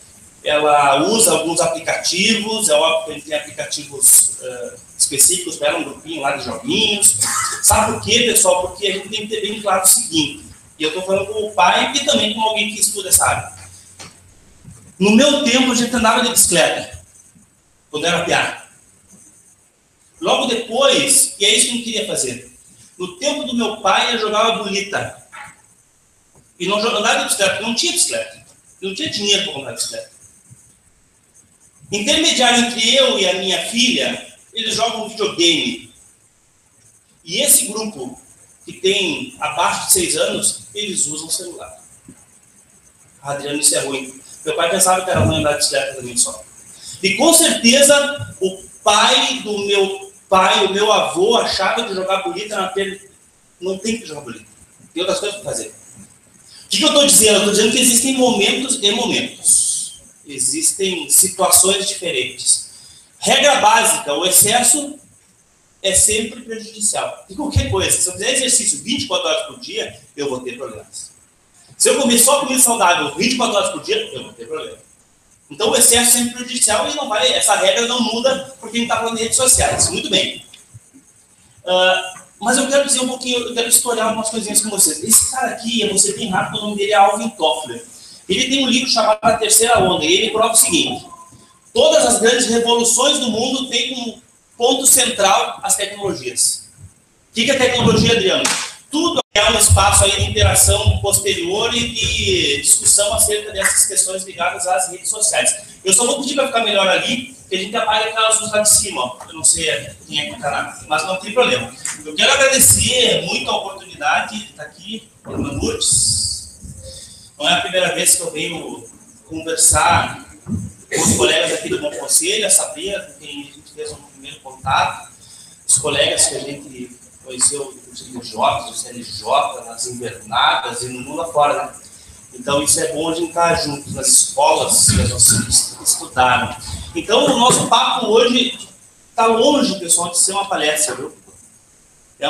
Ela usa alguns aplicativos, é óbvio que a gente tem aplicativos específicos para ela, um grupinho lá de joguinhos. Sabe por quê, pessoal? Porque a gente tem que ter bem claro o seguinte, e eu estou falando como pai e também como alguém que estuda essa área. No meu tempo, a gente andava de bicicleta, quando era piá. Logo depois, e é isso que a gente queria fazer, no tempo do meu pai, eu jogava bolita. E não andava de bicicleta, não tinha bicicleta. Eu não tinha dinheiro para comprar bicicleta. Intermediário entre eu e a minha filha, eles jogam videogame. E esse grupo, que tem abaixo de 6 anos, eles usam celular. Adriano, isso é ruim. Meu pai pensava que era ruim andar de bicicleta também só. E com certeza, o pai do meu pai, o meu avô, achava que jogar bolita na perna. Não tem que jogar bolita. Tem outras coisas para fazer. O que eu estou dizendo? Eu estou dizendo que existem momentos e momentos. Existem situações diferentes. Regra básica, o excesso é sempre prejudicial. De qualquer coisa. Se eu fizer exercício 24 horas por dia, eu vou ter problemas. Se eu comer só comida saudável 24 horas por dia, eu vou ter problema. Então o excesso é sempre prejudicial e não vai, essa regra não muda porque a gente está falando de redes sociais. Muito bem. Mas eu quero dizer um pouquinho, eu quero historiar algumas coisinhas com vocês. Esse cara aqui, eu vou ser bem rápido, o nome dele é Alvin Toffler. Ele tem um livro chamado A Terceira Onda, e ele prova o seguinte: todas as grandes revoluções do mundo têm como ponto central as tecnologias. O que é tecnologia, Adriano? Tudo é um espaço aí de interação posterior e de discussão acerca dessas questões ligadas às redes sociais. Eu só vou pedir para ficar melhor ali, que a gente apaga aquelas luzes lá de cima, ó. Eu não sei quem é que está, mas não tem problema. Eu quero agradecer muito a oportunidade de estar aqui, irmã Lourdes. Não é a primeira vez que eu venho conversar com os colegas aqui do Bom Conselho, a Sabrina, com quem a gente fez um primeiro contato, os colegas que a gente conheceu no CNJ, no CNJ, nas invernadas e no mundo afora, né? Então, isso é bom a gente estar juntos nas escolas que as nossas filhos estudaram. Então, o nosso papo hoje está longe, pessoal, de ser uma palestra, viu? É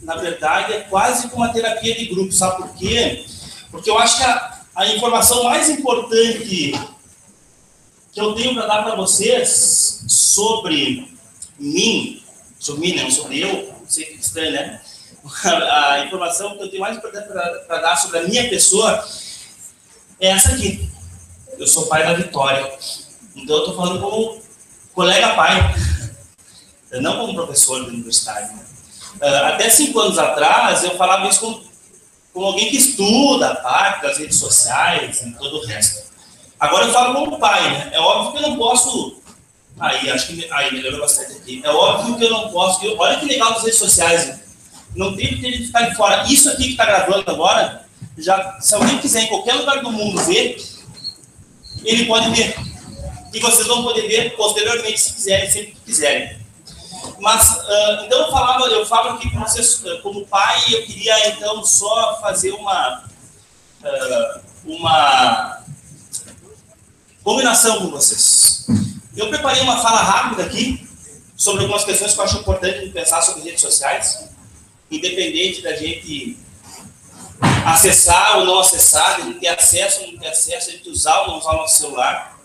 na verdade, é quase como uma terapia de grupo, sabe por quê? Porque eu acho que a informação mais importante que eu tenho para dar para vocês sobre mim, não sobre eu, não sei que estranho, né? A informação que eu tenho mais importante para dar sobre a minha pessoa é essa aqui. Eu sou pai da Vitória. Então eu estou falando como colega pai, não como professor da universidade. Até 5 anos atrás eu falava isso como alguém que estuda a parte das redes sociais e todo o resto. Agora eu falo como pai, né? É óbvio que eu não posso... acho que melhorou bastante aqui. É óbvio que eu não posso... Olha que legal as redes sociais, né? Não tem que ficar de fora. Isso aqui que está gravando agora, se alguém quiser em qualquer lugar do mundo ver, ele pode ver. E vocês vão poder ver posteriormente, se quiserem, sempre que quiserem. Mas, então eu falo aqui com vocês, como pai, eu queria então só fazer uma combinação com vocês. Eu preparei uma fala rápida aqui sobre algumas questões que eu acho importante pensar sobre redes sociais, independente da gente acessar ou não acessar, de gente ter acesso ou não ter acesso, de gente usar ou não usar o nosso celular.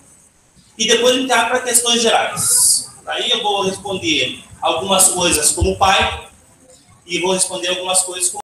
E depois a gente vai para questões gerais. Aí eu vou responder algumas coisas como pai e vou responder algumas coisas como